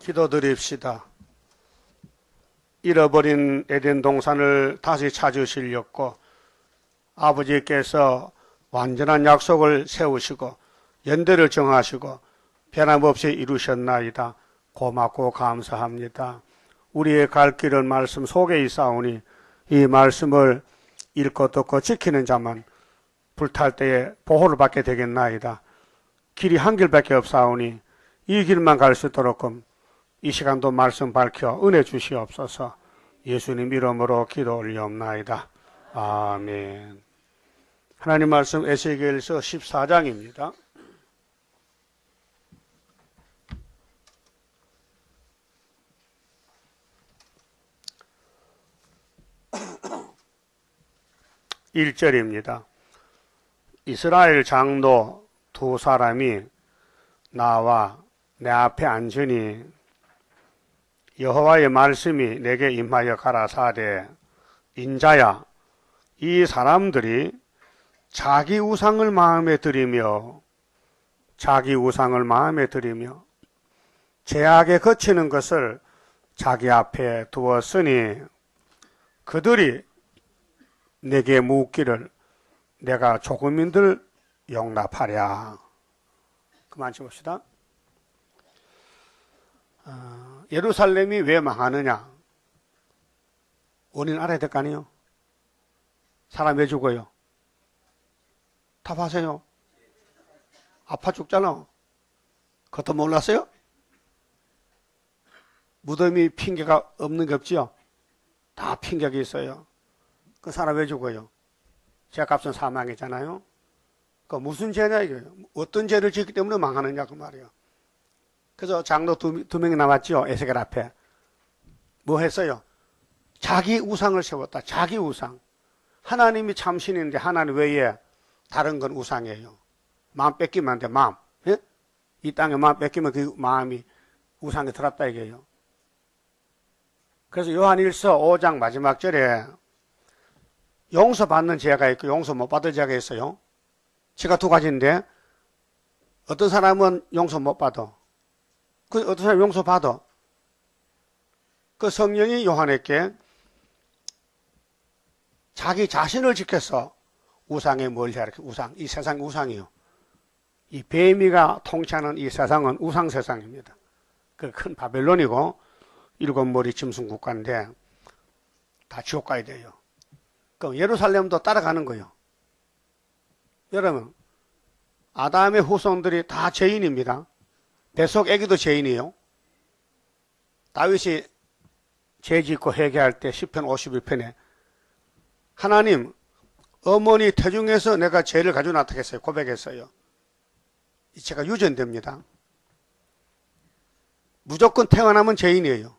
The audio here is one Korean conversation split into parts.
기도드립시다. 잃어버린 에덴 동산을 다시 찾으시려고 아버지께서 완전한 약속을 세우시고 연대를 정하시고 변함없이 이루셨나이다. 고맙고 감사합니다. 우리의 갈 길은 말씀 속에 있사오니 이 말씀을 읽고 듣고 지키는 자만 불탈 때에 보호를 받게 되겠나이다. 길이 한 길밖에 없사오니 이 길만 갈 수 있도록 이 시간도 말씀 밝혀 은혜 주시옵소서. 예수님 이름으로 기도 올리옵나이다. 아멘. 하나님 말씀 에스겔서 14장입니다. (1절입니다) 이스라엘 장로 두 사람이 나와 내 앞에 앉으니 여호와의 말씀이 내게 임하여 가라사대 인자야 이 사람들이 자기 우상을 마음에 들이며 죄악에 거치는 것을 자기 앞에 두었으니 그들이 내게 묻기를 내가 조금인들 용납하랴. 그만 봅시다. 예루살렘이 왜 망하느냐? 원인 알아야 될 거 아니에요? 사람 왜 죽어요? 답하세요. 아파 죽잖아. 그것도 몰랐어요? 무덤이 핑계가 없는 게 없지요? 다 핑계가 있어요. 그 사람 왜 죽어요? 죄값은 사망이잖아요. 그 무슨 죄냐 이거예요. 어떤 죄를 지었기 때문에 망하느냐 그 말이에요. 그래서 장로 두 명이 남았죠. 에스겔 앞에. 뭐 했어요? 자기 우상을 세웠다. 자기 우상. 하나님이 참신인데 하나님 외에 다른 건 우상이에요. 마음 뺏기면 안 돼. 마음. 예? 이 땅에 마음 뺏기면 그 마음이 우상에 들었다 이게요. 그래서 요한일서 5장 마지막 절에 용서받는 죄가 있고 용서 못 받을 죄가 있어요. 죄가 두 가지인데 어떤 사람은 용서 못 받아. 어떤 사람은 용서 받아. 그 성령이 요한에게 자기 자신을 지켜서 우상에 멀리 하라. 우상, 이 세상이 우상이요. 이 뱀이가 통치하는 이 세상은 우상 세상입니다. 그 큰 바벨론이고 일곱 머리 짐승 국가인데 다 지옥 가야 돼요. 그럼 예루살렘도 따라가는 거예요. 여러분, 아담의 후손들이 다 죄인입니다. 뱃속 애기도 죄인이에요. 다윗이 죄 짓고 회개할 때 시편 51편에 하나님, 어머니 태중에서 내가 죄를 가지고 나타났어요. 고백했어요. 이 죄가 유전됩니다. 무조건 태어나면 죄인이에요.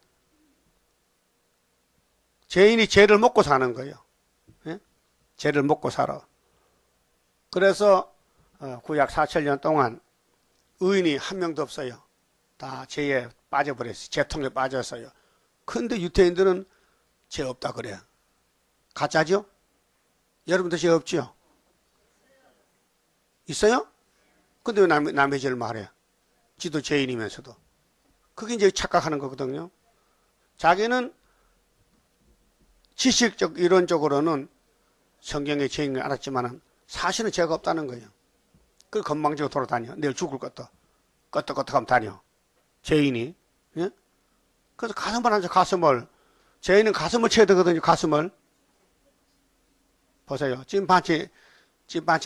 죄인이 죄를 먹고 사는 거예요. 예? 죄를 먹고 살아. 그래서 구약 4,000년 동안 의인이 한 명도 없어요. 다 죄에 빠져버렸어요. 죄통에 빠졌어요. 근데 유태인들은 죄 없다 그래요. 가짜죠? 여러분도 죄 없죠? 있어요? 근데 왜 남의 죄를 말해요? 지도 죄인이면서도. 그게 이제 착각하는 거거든요. 자기는 지식적, 이론적으로는 성경의 죄인 걸 알았지만 사실은 죄가 없다는 거예요. 그 건방지고 돌아다녀. 내일 죽을 것도. 껐덕껐덕하면 다녀. 죄인이. 예? 그래서 가슴을 앉아, 가슴을. 죄인은 가슴을 쳐야 되거든요, 가슴을. 보세요. 찐반치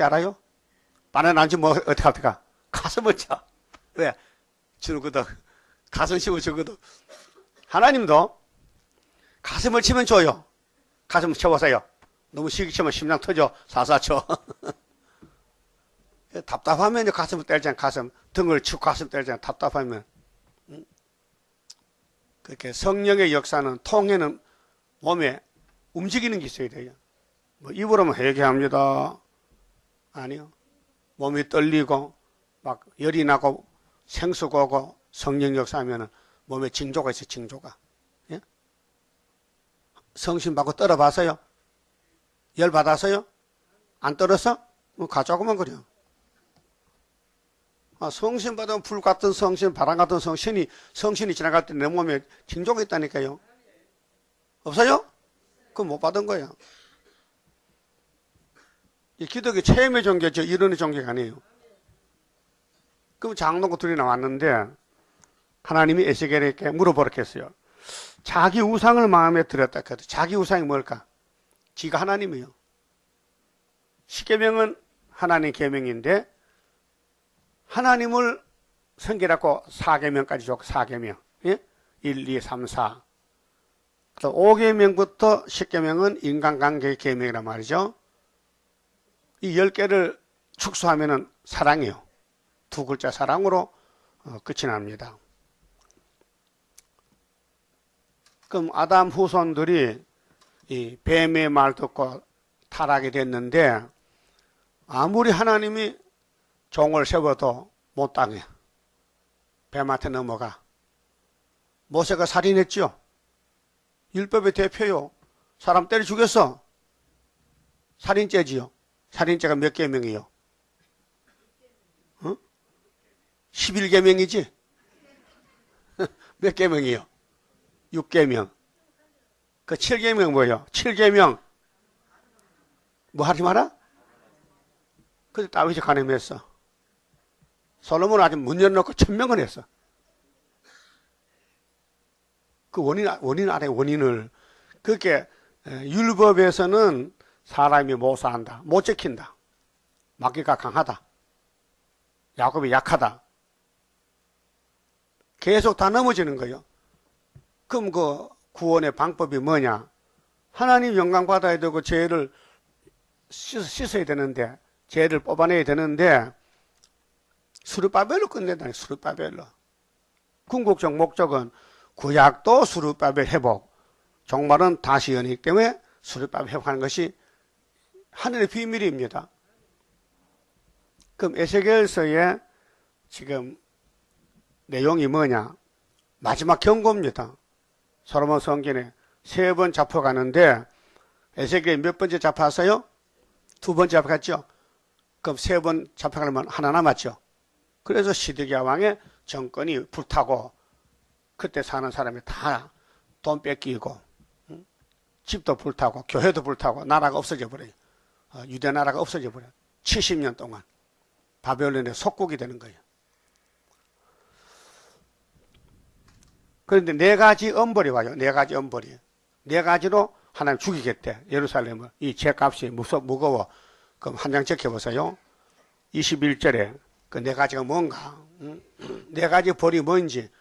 알아요? 바나나 안지 뭐, 어떻게 합니까? 가슴을 쳐. 왜? 주거든. 가슴 씹어 주거든. 하나님도 가슴을 치면 줘요. 가슴을 쳐보세요. 너무 시기 치면 심장 터져. 사사 쳐. 답답하면 가슴을 때리잖아. 가슴. 등을 치고 가슴 때리잖아. 답답하면. 그렇게 성령의 역사는, 통에는 몸에 움직이는 게 있어야 돼요. 뭐 입으로만 회개합니다. 아니요. 몸이 떨리고 막 열이 나고 생수가 오고 성령 역사하면 몸에 징조가 있어요. 징조가. 예? 성신 받고 떨어봤어요? 열 받았어요? 안 떨었어? 가져오고만 그래요. 성신 받으면 불 같은 성신, 바람 같은 성신이 지나갈 때 내 몸에 징조가 있다니까요. 없어요? 그건 못 받은 거야. 이 기독의 체험의 종교죠. 이론의 종교가 아니에요. 그럼 장로가 둘이 나왔는데 하나님이 에스겔에게 물어보랬겠어요. 자기 우상을 마음에 들였다 했거든. 자기 우상이 뭘까? 지가 하나님이에요. 십계명은 하나님 계명인데 하나님을 성결하고 4계명까지 줬고 4계명. 예? 1, 2, 3, 4. 또 5계명부터 10계명은 인간관계의 계명이란 말이죠. 이 10개를 축소하면은 사랑이에요. 두 글자 사랑으로 끝이 납니다. 그럼 아담 후손들이 이 뱀의 말 듣고 타락이 됐는데 아무리 하나님이 종을 세워도 못 당해. 뱀한테 넘어가. 모세가 살인했죠. 율법의 대표요. 사람 때려 죽였어. 살인죄지요. 살인죄가 몇 계명이요? 11계명이지? 몇 계명이요? 6계명. 그 7계명 뭐예요? 7계명. 뭐 하지 마라? 그때 다윗이 간음했어. 솔로몬은 아주 문 열어놓고 천명을 했어. 그 원인 아래 원인을. 그렇게 율법에서는 사람이 못 산다. 못 지킨다. 마귀가 강하다. 야곱이 약하다. 계속 다 넘어지는 거예요. 그럼 그 구원의 방법이 뭐냐? 하나님 영광 받아야 되고 죄를 씻어야 되는데, 죄를 뽑아내야 되는데 수르바벨로 끝낸다. 수르바벨로. 궁극적 목적은 구약도 수르바벨 회복, 종말은 다시 연이기 때문에 수르바벨 회복하는 것이 하늘의 비밀입니다. 그럼 에스겔서의 지금 내용이 뭐냐? 마지막 경고입니다. 솔로몬 성전에 3번 잡혀가는데 에스겔이 몇 번째 잡혔어요? 2번째 잡혔죠? 그럼 3번 잡혀가려면 하나 남았죠? 그래서 시드기야 왕의 정권이 불타고 그때 사는 사람이 다 돈 뺏기고 집도 불타고 교회도 불타고 나라가 없어져 버려요. 유대 나라가 없어져 버려요. 70년 동안 바벨론의 속국이 되는 거예요. 그런데 4가지 엄벌이 와요. 4가지 엄벌이. 4가지로 하나님 죽이겠대. 예루살렘을. 이 죄값이 무거워. 그럼 한 장 적혀보세요. 21절에 그 4가지가 뭔가, 4가지 벌이 뭔지.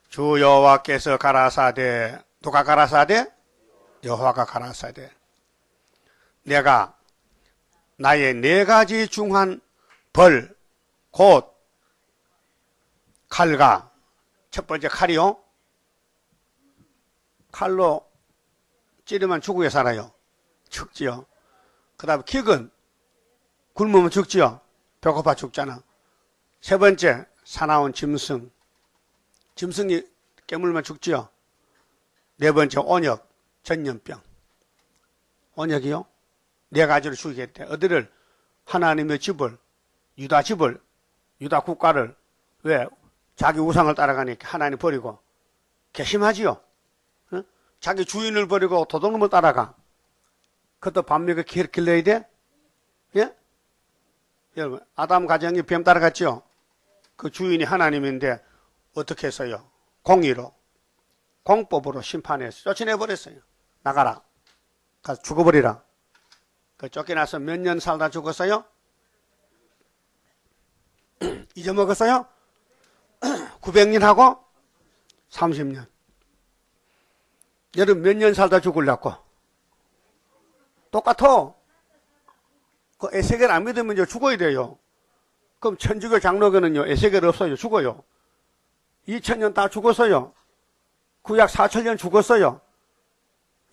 주 여호와께서 가라사대. 누가 가라사대? 여호와가 가라사대. 내가 나의 4가지 중한 벌, 곧 칼과, 첫 번째 칼이요. 칼로 찌르면 죽어야 살아요. 죽지요. 그 다음에 킥은 굶으면 죽지요. 배고파 죽잖아. 세 번째 사나운 짐승. 짐승이 깨물면 죽지요. 4번째 온역, 전염병. 온역이요. 4가지로 죽이겠대. 어디를? 하나님의 집을, 유다 집을, 유다 국가를. 왜? 자기 우상을 따라가니까 하나님 버리고. 괘씸하지요. 어? 자기 주인을 버리고 도둑놈을 따라가. 그것도 반면에 길러야 돼? 예? 여러분, 아담 가정이 뱀 따라갔죠? 그 주인이 하나님인데 어떻게 했어요? 공의로, 공법으로 심판해서 쫓아내버렸어요. 나가라. 가서 죽어버리라. 그 쫓겨나서 몇 년 살다 죽었어요? 잊어먹었어요? 900년 하고 30년. 여러분 몇 년 살다 죽으려고? 똑같아. 그 에스겔 안 믿으면 이제 죽어야 돼요. 그럼 천주교 장로교는요, 에스겔 없어요. 죽어요. 2000년 다 죽었어요. 구약 4000년 죽었어요.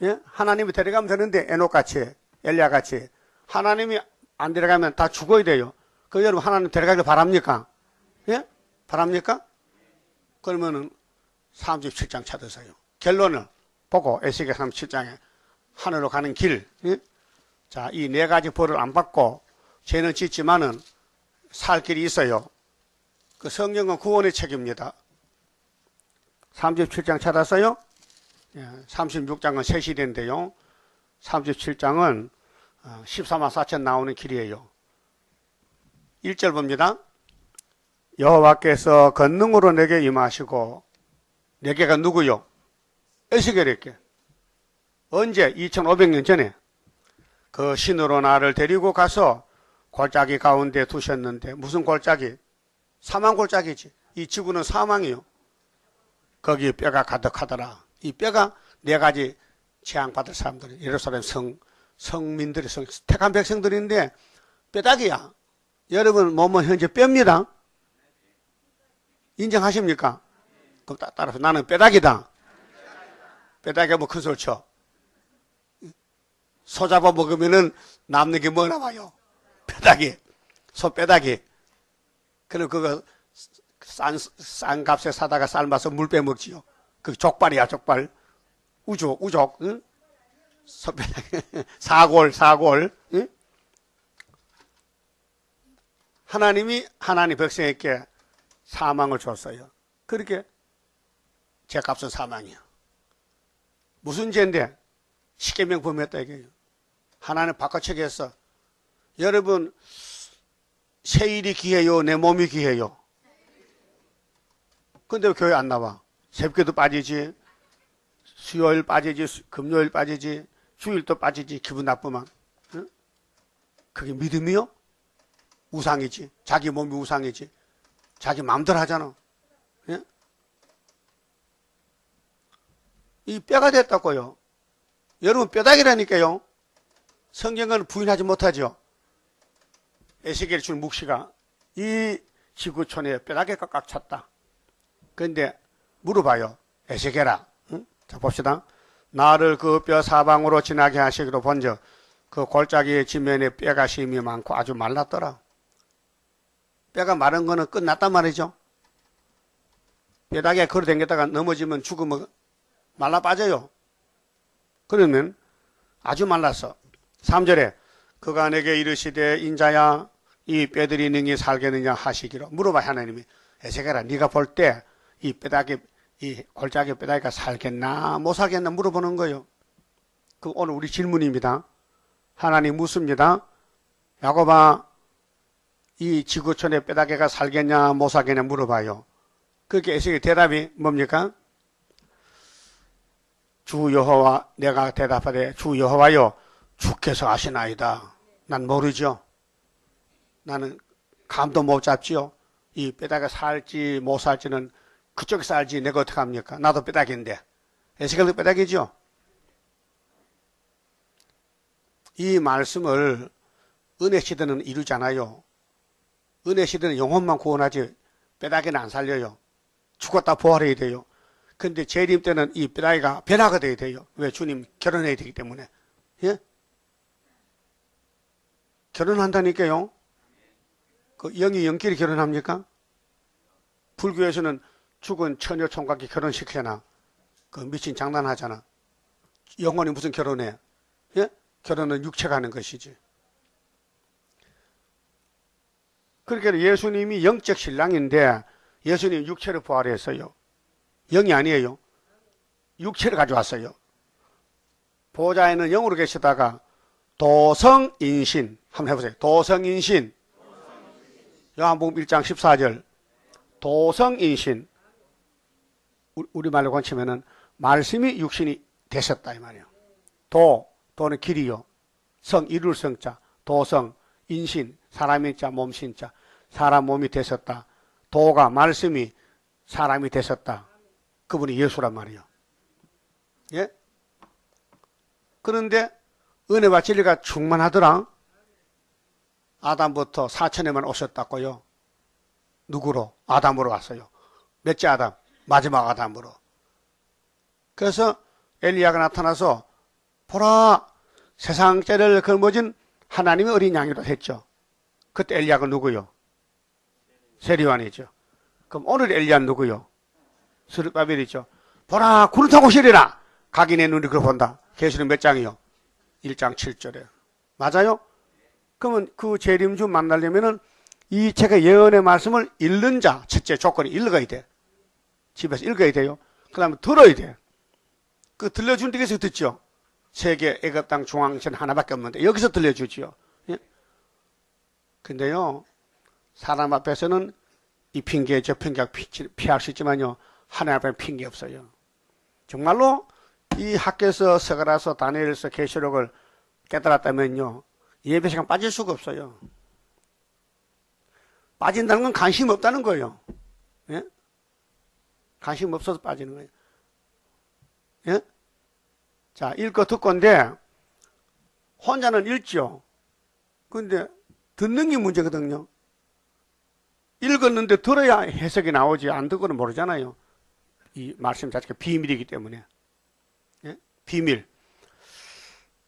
예? 하나님이 데려가면 되는데, 에녹같이, 엘리야같이. 하나님이 안 데려가면 다 죽어야 돼요. 그 여러분 하나님 데려가길 바랍니까? 예? 바랍니까? 그러면은 37장 찾으세요. 결론을 보고 에스겔 37장에 하늘로 가는 길. 예? 자, 이 네 가지 벌을 안 받고 죄는 짓지만은 살 길이 있어요. 그 성경은 구원의 책입니다. 37장 찾았어요? 36장은 새 시대인데요. 37장은 14만 4천 나오는 길이에요. 1절 봅니다. 여호와께서 권능으로 내게 임하시고, 내게가 누구요? 에스겔에게. 언제? 2500년 전에 그 신으로 나를 데리고 가서 골짜기 가운데 두셨는데, 무슨 골짜기? 사망 골짜기지. 이 지구는 사망이요. 거기 뼈가 가득하더라. 이 뼈가 네 가지 재앙받을 사람들이, 예루살렘 성민들이, 택한 백성들인데 뼈다귀야. 여러분 몸은 현재 뼈입니다. 인정하십니까? 그럼 따라서 나는 뼈다귀다. 뼈다귀가 뭐 큰 소리 쳐. 소 잡아 먹으면은 남는 게 뭐 남아요? 뼈다귀. 소 뼈다귀. 그럼 그거 싼 값에 사다가 삶아서 물 빼먹지요. 그 족발이야, 족발. 우족, 응? 소 뼈다귀. 사골, 응? 하나님이 하나님 백성에게 사망을 줬어요. 그렇게 죄값은 사망이야. 무슨 죄인데? 십계명 범했다 이게요. 하나님 바꿔치기 했어. 여러분, 세일이 귀해요? 내 몸이 귀해요? 근데 왜 교회 안 나와? 새벽에도 빠지지, 수요일 빠지지, 금요일 빠지지, 주일도 빠지지, 기분 나쁘만. 응? 그게 믿음이요? 우상이지. 자기 몸이 우상이지. 자기 마음대로 하잖아. 예? 이 뼈가 됐다고요. 여러분 뼈다귀라니까요. 성경은 부인하지 못하죠. 에스겔이 준 묵시가 이 지구촌에 뼈다귀가 꽉 찼다. 그런데 물어봐요. 에스겔아, 응? 자 봅시다. 나를 그 뼈 사방으로 지나게 하시기로 본즉 그 골짜기의 지면에 뼈가 심이 많고 아주 말랐더라. 뼈가 마른 거는 끝났단 말이죠. 뼈다귀에 걸어다녔다가 넘어지면 죽으면 말라 빠져요. 그러면 아주 말랐어. 3절에 그가 내게 이르시되 인자야 이 뼈들이 능히 살겠느냐 하시기로. 물어봐 하나님이. 에스겔아 네가 볼 때 이 뼈다귀, 이 골짜기 뼈다귀가 살겠나 못 살겠나 물어보는 거예요. 그 오늘 우리 질문입니다. 하나님 묻습니다. 야곱아 이 지구촌에 뼈다귀가 살겠냐 못 살겠냐 물어봐요. 그렇게 에스겔 대답이 뭡니까? 주 여호와, 내가 대답하되 주 여호와여 주께서 아시나이다. 난 모르죠. 나는 감도 못 잡지요. 이 뼈다귀가 살지 못 살지는 그쪽에 살지 내가 어떻게 합니까? 나도 뼈다귀인데. 에스겔도 뼈다귀죠. 이 말씀을 은혜 시대는 이루잖아요. 은혜 시대는 영혼만 구원하지 뼈다귀는 안 살려요. 죽었다 부활해야 돼요. 근데 재림 때는 이 뼈다귀가 변화가 돼야 돼요. 왜? 주님 결혼해야 되기 때문에. 예? 결혼한다니까요. 그 영이 영끼리 결혼합니까? 불교에서는 죽은 처녀 총각이 결혼시키잖아. 그 미친 장난하잖아. 영혼이 무슨 결혼해? 예? 결혼은 육체가 하는 것이지. 그러니까 예수님이 영적 신랑인데 예수님 육체를 부활했어요. 영이 아니에요. 육체를 가져왔어요. 보좌에는 영으로 계시다가 도성인신 한번 해보세요. 도성인신. 요한복음 1장 14절. 도성인신. 우리말로 고치면은 말씀이 육신이 되셨다 이 말이에요. 도는 길이요. 성 이룰 성자. 도성 인신 사람의 자 몸신자. 사람 몸이 되셨다. 도가 말씀이 사람이 되셨다. 그분이 예수란 말이에요. 예? 그런데 은혜와 진리가 충만하더라. 아담부터 사천에만 오셨다고요. 누구로? 아담으로 왔어요. 몇째 아담? 마지막 아담으로. 그래서 엘리야가 나타나서 보라 세상 죄를 걸머진 하나님의 어린 양이라 했죠. 그때 엘리야가 누구요? 세리완이죠. 그럼 오늘 엘리야는 누구요? 스룹바벨이죠. 보라 구름 타고 오시리라. 각인의 눈이 그걸 본다. 계시록 몇 장이요? 1장 7절에. 맞아요? 그러면 그 재림주 만나려면은 이 책의 예언의 말씀을 읽는 자, 첫째 조건이 읽어야 돼. 집에서 읽어야 돼요. 그 다음에 들어야 돼. 그 들려주는 데서 듣죠. 세계 애굽 땅 중앙선 하나밖에 없는데 여기서 들려주지요. 예? 근데요, 사람 앞에서는 이 핑계 저 핑계 피할 수 있지만요, 하나님 앞에는 핑계 없어요. 정말로 이 학교에서 서가라서 다니엘서 계시록을 깨달았다면요, 예배 시간 빠질 수가 없어요. 빠진다는 건 관심 없다는 거예요. 예? 관심 없어서 빠지는 거예요. 예? 자, 읽고 듣고인데 혼자는 읽죠. 근데 듣는 게 문제거든요. 읽었는데 들어야 해석이 나오지, 안 듣고는 모르잖아요. 이 말씀 자체가 비밀이기 때문에. 예? 비밀.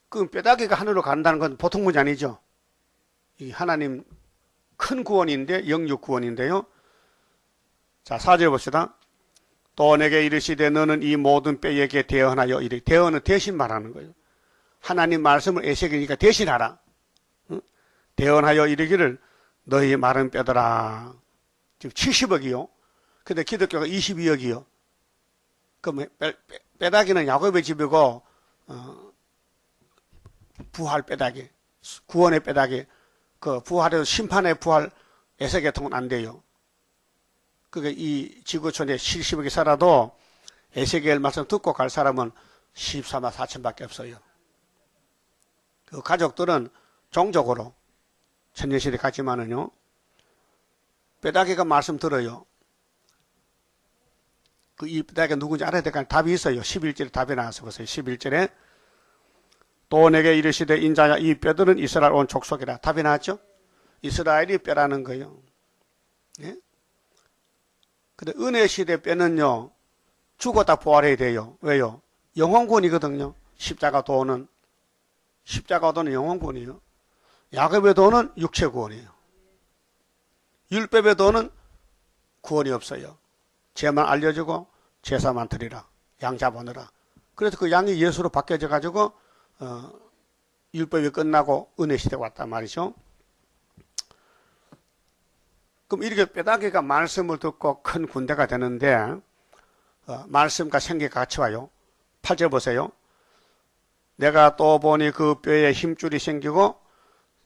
그 뼈다귀가 하늘로 간다는 건 보통 문제 아니죠. 이 하나님 큰 구원인데, 영육 구원인데요. 자, 4절 봅시다. 또 내게 이르시되 너는 이 모든 뼈에게 대언하여 이르. 대언은 대신 말하는 거예요. 하나님 말씀을 애새기니까 대신하라. 응? 대언하여 이르기를 너희 마른 뼈더라. 지금 70억이요. 근데 기독교가 22억이요. 그럼 뼈다귀는 야곱의 집이고 부활 뼈다귀, 구원의 뼈다귀, 그 부활에서 심판의 부활 에세계통은 안 돼요. 그게 이 지구촌에 70억이 살아도 에세겔 말씀 듣고 갈 사람은 14만 4천밖에 없어요. 그 가족들은 종족으로 천년시대 갔지만은요, 뼈다귀가 말씀 들어요. 그 이 뼈다귀가 누군지 알아야 될까? 답이 있어요. 11절에 답이 나와서 보세요. 11절에 또 내게 이르시되 인자야 이 뼈들은 이스라엘 온 족속이라. 답이 나왔죠? 이스라엘이 뼈라는 거예요. 예? 근데 은혜 시대 뼈는요, 죽었다 부활해야 돼요. 왜요? 영혼군이거든요. 십자가 도는 영혼군이에요. 야곱의 도는 육체 구원이에요. 율법의 도는 구원이 없어요. 죄만 알려주고 제사만 드리라. 양 잡아놓으라. 그래서 그 양이 예수로 바뀌어져 가지고 율법이 끝나고 은혜 시대가 왔단 말이죠. 그럼 이렇게 뼈다귀가 말씀을 듣고 큰 군대가 되는데 말씀과 생기가 같이 와요. 8절 보세요. 내가 또 보니 그 뼈에 힘줄이 생기고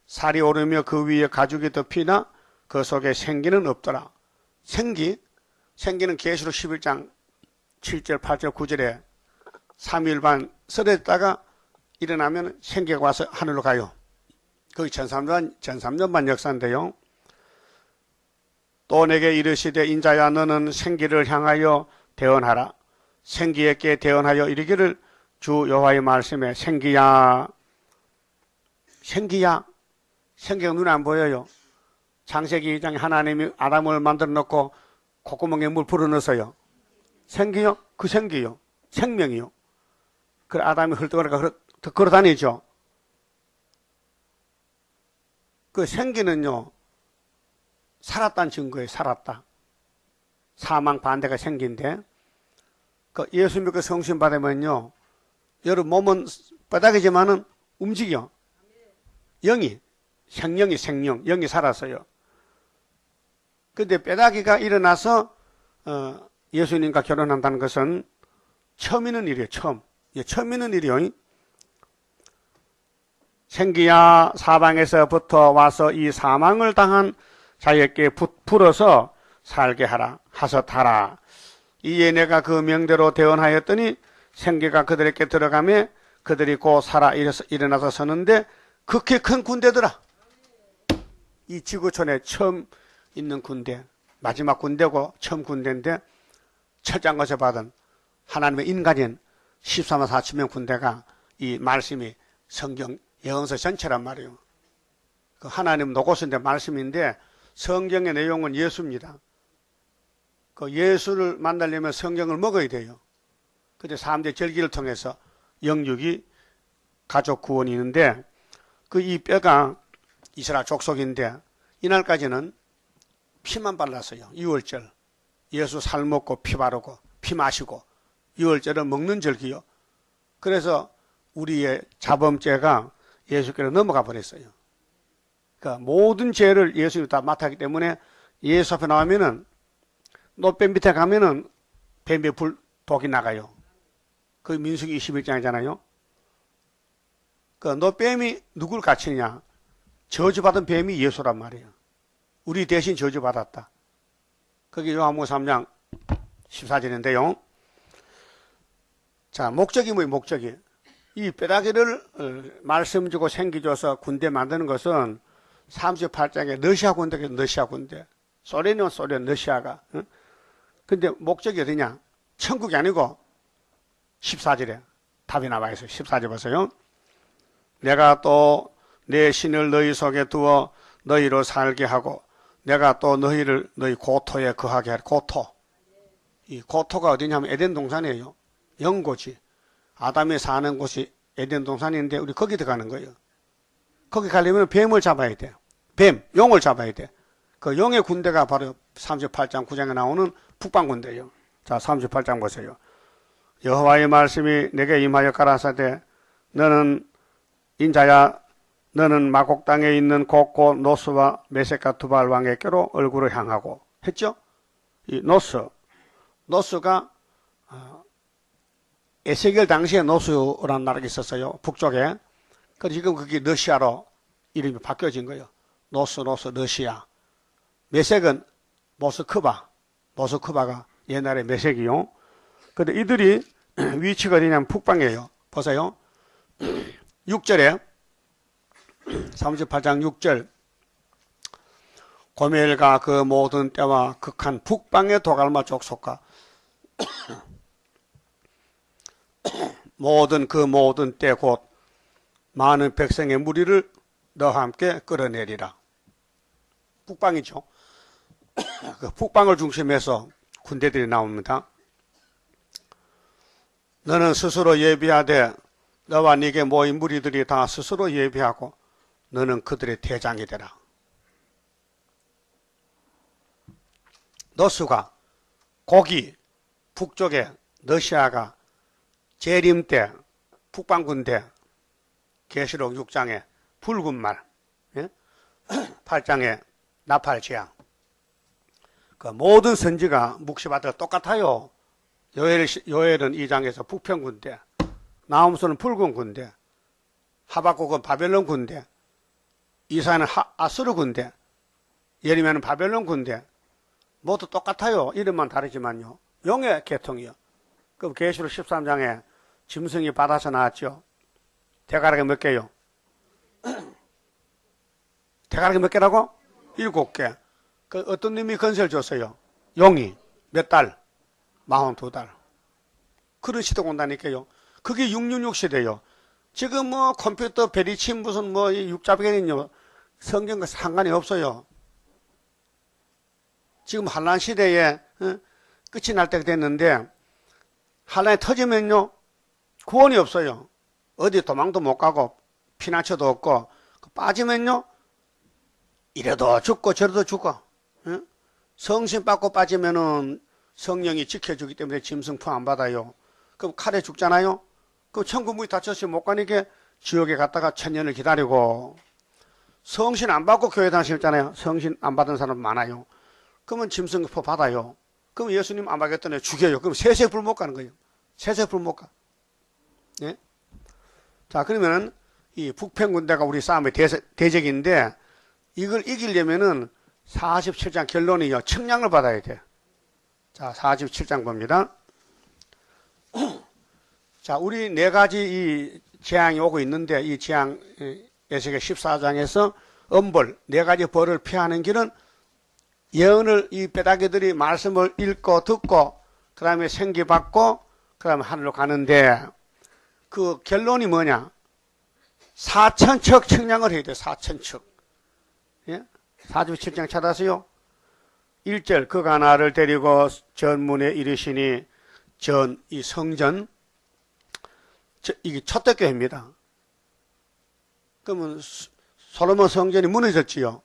살이 오르며 그 위에 가죽이 덮이나 그 속에 생기는 없더라. 생기는 계시록 11장 7절 8절 9절에 3일 반 쓰러졌다가 일어나면 생기가 와서 하늘로 가요. 거기 1300년 반 역사인데요. 또 내게 이르시되 인자야 너는 생기를 향하여 대언하라. 생기에게 대언하여 이르기를 주 여호와의 말씀에 생기가 눈에 안 보여요. 창세기 2장에 하나님이 아담을 만들어 놓고 콧구멍에 물 불어넣어서요. 생기요? 그 생기요. 생명이요. 그 아담이 헐떡거리니까 걸어다니죠. 그 생기는요, 살았다는 증거예요. 살았다. 사망 반대가 생긴데, 그 예수 믿고 성신 받으면요, 여러분 몸은 뼈다귀지만은 움직여. 생명이 영이 살았어요. 근데 뼈다귀가 일어나서 예수님과 결혼한다는 것은 처음 있는 일이에요. 처음 있는 일이요. 생기야 사방에서부터 와서 이 사망을 당한 자에게 불어서 살게 하라. 하섯하라. 이에 내가 그 명대로 대언하였더니 생기가 그들에게 들어가며 그들이 곧 살아 일어나서 서는데 극히 큰 군대더라. 이 지구촌에 처음 있는 군대, 마지막 군대고 처음 군대인데 철장거서 받은 하나님의 인간인 14만 4천 명 군대가 이 말씀이 성경 예언서 전체란 말이에요. 그 하나님 노고서인데 말씀인데 성경의 내용은 예수입니다. 그 예수를 만나려면 성경을 먹어야 돼요. 근데 3대 절기를 통해서 영육이 가족 구원이 있는데 그 이 뼈가 이스라엘 족속인데 이날까지는 피만 발랐어요. 6월절 예수 살 먹고 피 바르고 피 마시고 6월절은 먹는 절기요. 그래서 우리의 자범죄가 예수께로 넘어가 버렸어요. 그러니까 모든 죄를 예수님이 다 맡았기 때문에 예수 앞에 나오면은 노뱀 밑에 가면은 뱀의 독이 나가요. 그 민수기 21장이잖아요. 그 노뱀이 누굴 갇히냐? 저주받은 뱀이 예수란 말이에요. 우리 대신 저주받았다. 그게 요한복음 3장 14절인데요. 자, 목적이 뭐예요? 목적이. 이 뼈다귀를 말씀 주고 생기 줘서 군대 만드는 것은 38장에 러시아 군대가 러시아 군대. 소련이면 소련, 러시아가. 근데 목적이 어디냐? 천국이 아니고 14절에 답이 나와 있어요. 14절 보세요. 내가 또 내 신을 너희 속에 두어 너희로 살게 하고 내가 또 너희를 너희 고토에 거하게 할 고토. 이 고토가 어디냐면 에덴 동산이에요. 영고지. 아담이 사는 곳이 에덴 동산인데 우리 거기 들어가는 거예요. 거기 가려면 뱀을 잡아야 돼. 뱀, 용을 잡아야 돼. 그 용의 군대가 바로 38장 9장에 나오는 북방군대예요. 자, 38장 보세요. 여호와의 말씀이 내게 임하여 가라사대 너는 인자야 너는 마곡 땅에 있는 곡고 노스와 메섹과 두발 왕에게로 얼굴을 향하고 했죠. 이 노스가 에세겔 당시에 노스라는 나라가 있었어요. 북쪽에. 그래서 지금 그게 러시아로 이름이 바뀌어진 거예요. 노스 러시아. 메섹은 모스크바가 옛날에 메섹이요. 근데 이들이 위치가 어디냐면 북방이에요. 보세요. 6절에 38장 6절 고멜과 그 모든 때와 극한 북방의 도갈마 족속과 모든 때 곧 많은 백성의 무리를 너와 함께 끌어내리라. 북방이죠. 그 북방을 중심해서 군대들이 나옵니다. 너는 스스로 예비하되 너와 네게 모인 무리들이 다 스스로 예비하고 너는 그들의 대장이 되라. 노스가 고기 북쪽에 러시아가 재림 때 북방군대 계시록 6장에 붉은 말 8장에 나팔 재앙 그 모든 선지가 묵시받아 똑같아요. 요엘은 2장에서 북편 군대 나홈수는 붉은 군대 하박국은 바벨론 군대 이사야는 아수르 군대 예레미야는 바벨론 군대 모두 똑같아요. 이름만 다르지만요. 용의 계통이요. 그럼 계시록 13장에 짐승이 바다에서 나왔죠. 대가락이 몇 개요? 대가락이 몇 개라고? 7개. 그 어떤 놈이 건설 줬어요? 용이 몇 달? 42달. 그런 시대가 온다니까요. 그게 666 시대요. 지금 뭐 컴퓨터 베리침 무슨 뭐 육자백엔은요 성경과 상관이 없어요. 지금 한란 시대에 끝이 날 때가 됐는데 한란이 터지면요 구원이 없어요. 어디 도망도 못 가고 피난처도 없고 빠지면요 이래도 죽고 저래도 죽고 성신 받고 빠지면은 성령이 지켜주기 때문에 짐승포 안 받아요. 그럼 칼에 죽잖아요. 그럼 천국 문이 닫혀서 못 가니까 지옥에 갔다가 1000년을 기다리고 성신 안 받고 교회 다니셨잖아요. 성신 안 받은 사람 많아요. 그러면 짐승포 받아요. 그럼 예수님 안 받겠다네 죽여요. 그럼 세세 불 못 가는 거예요. 세세 불 못 가. 네? 자, 그러면은 이 북편 군대가 우리 싸움의 대적인데 이걸 이기려면은 47장 결론이요. 측량을 받아야 돼. 자, 47장 봅니다. 자, 우리 4가지 이 재앙이 오고 있는데 이 재앙 에스겔 14장에서 엄벌 4가지 벌을 피하는 길은 예언을 이 뼈다귀들이 말씀을 읽고 듣고 그 다음에 생기받고 그 다음에 하늘로 가는데 그 결론이 뭐냐? 4000척 측량을 해야 돼. 4000척. 예? 47장 찾아서요. 1절 그가 나를 데리고 전문에 이르시니 이 성전 이게 초대교회입니다. 그러면 솔로몬 성전이 무너졌지요.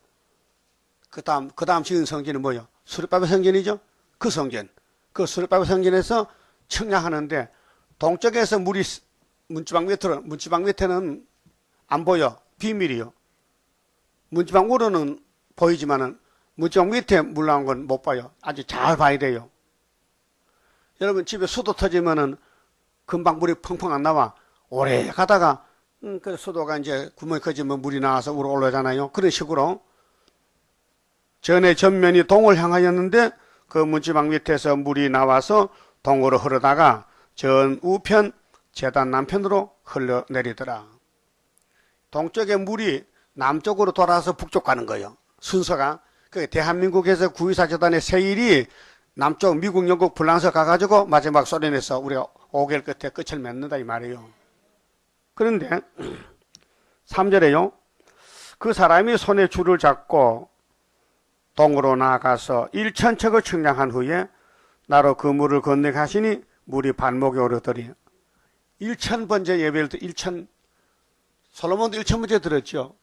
그 다음 지은 성전이 뭐예요? 수르바벨 성전이죠. 그 수르바벨 성전에서 측량하는데 동쪽에서 물이 문지방 밑에는 안 보여. 비밀이요. 문지방 우로는 보이지만은 문지방 밑에 물 나온 건 못 봐요. 아주 잘 봐야 돼요. 여러분 집에 수도 터지면은 금방 물이 펑펑 안 나와. 오래 가다가 그 수도가 이제 구멍이 커지면 물이 나와서 우러 올라오잖아요. 그런 식으로 전에 전면이 동을 향하였는데 그 문지방 밑에서 물이 나와서 동으로 흐르다가 전 우편 재단 남편으로 흘러내리더라. 동쪽에 물이 남쪽으로 돌아서 북쪽 가는 거예요. 순서가. 그 대한민국에서 구의사 재단의 세일이 남쪽 미국, 영국, 프랑스 가가지고 마지막 소련에서 우리가 5개월 끝에 끝을 맺는다 이 말이에요. 그런데 3절에요. 그 사람이 손에 줄을 잡고 동으로 나아가서 1,000척을 측량한 후에 나로 그 물을 건너가시니 물이 발목에 오르더니 1,000번째 예배를 1,000 솔로몬도 1,000번째 들었죠.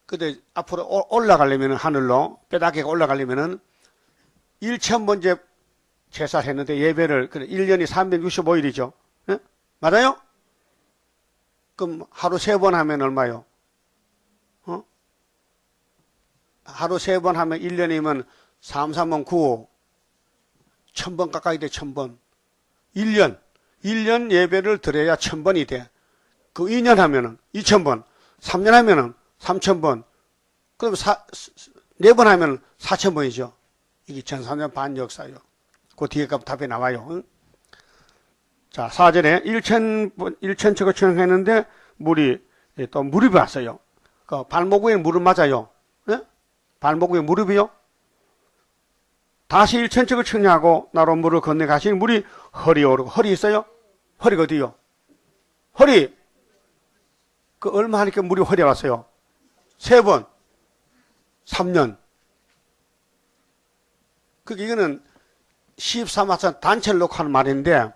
근데 앞으로 올라가려면 하늘로 뼈다귀가 올라가려면은 1,000번째 제사를 했는데 예배를 1년이 365일이죠. 예? 맞아요? 그럼 하루 3번 하면 얼마요? 하루 3번 하면 1년이면 3, 3은 9, 1,000번 가까이 돼, 1,000번. 1년 예배를 드려야 1,000번이 돼. 그 2년 하면은 2,000번, 3년 하면은 3,000번, 그럼 4번 하면 4,000번이죠. 이게 1,400년 반 역사요. 그 뒤에 가면 답이 나와요. 응? 자, 4절에 1,000척을 측량했는데 물이 또 무릎이 왔어요. 그 발목 위에 무릎 맞아요. 네? 발목 위에 무릎이요. 다시 1,000척을 측량하고 나로 물을 건너가시니 물이 허리 오르고. 허리 있어요? 허리가 어디요? 허리. 그 얼마 하니까 물이 허리에 왔어요? 3번. 3년. 그게 이거는 14마천 단체를 놓고 하는 말인데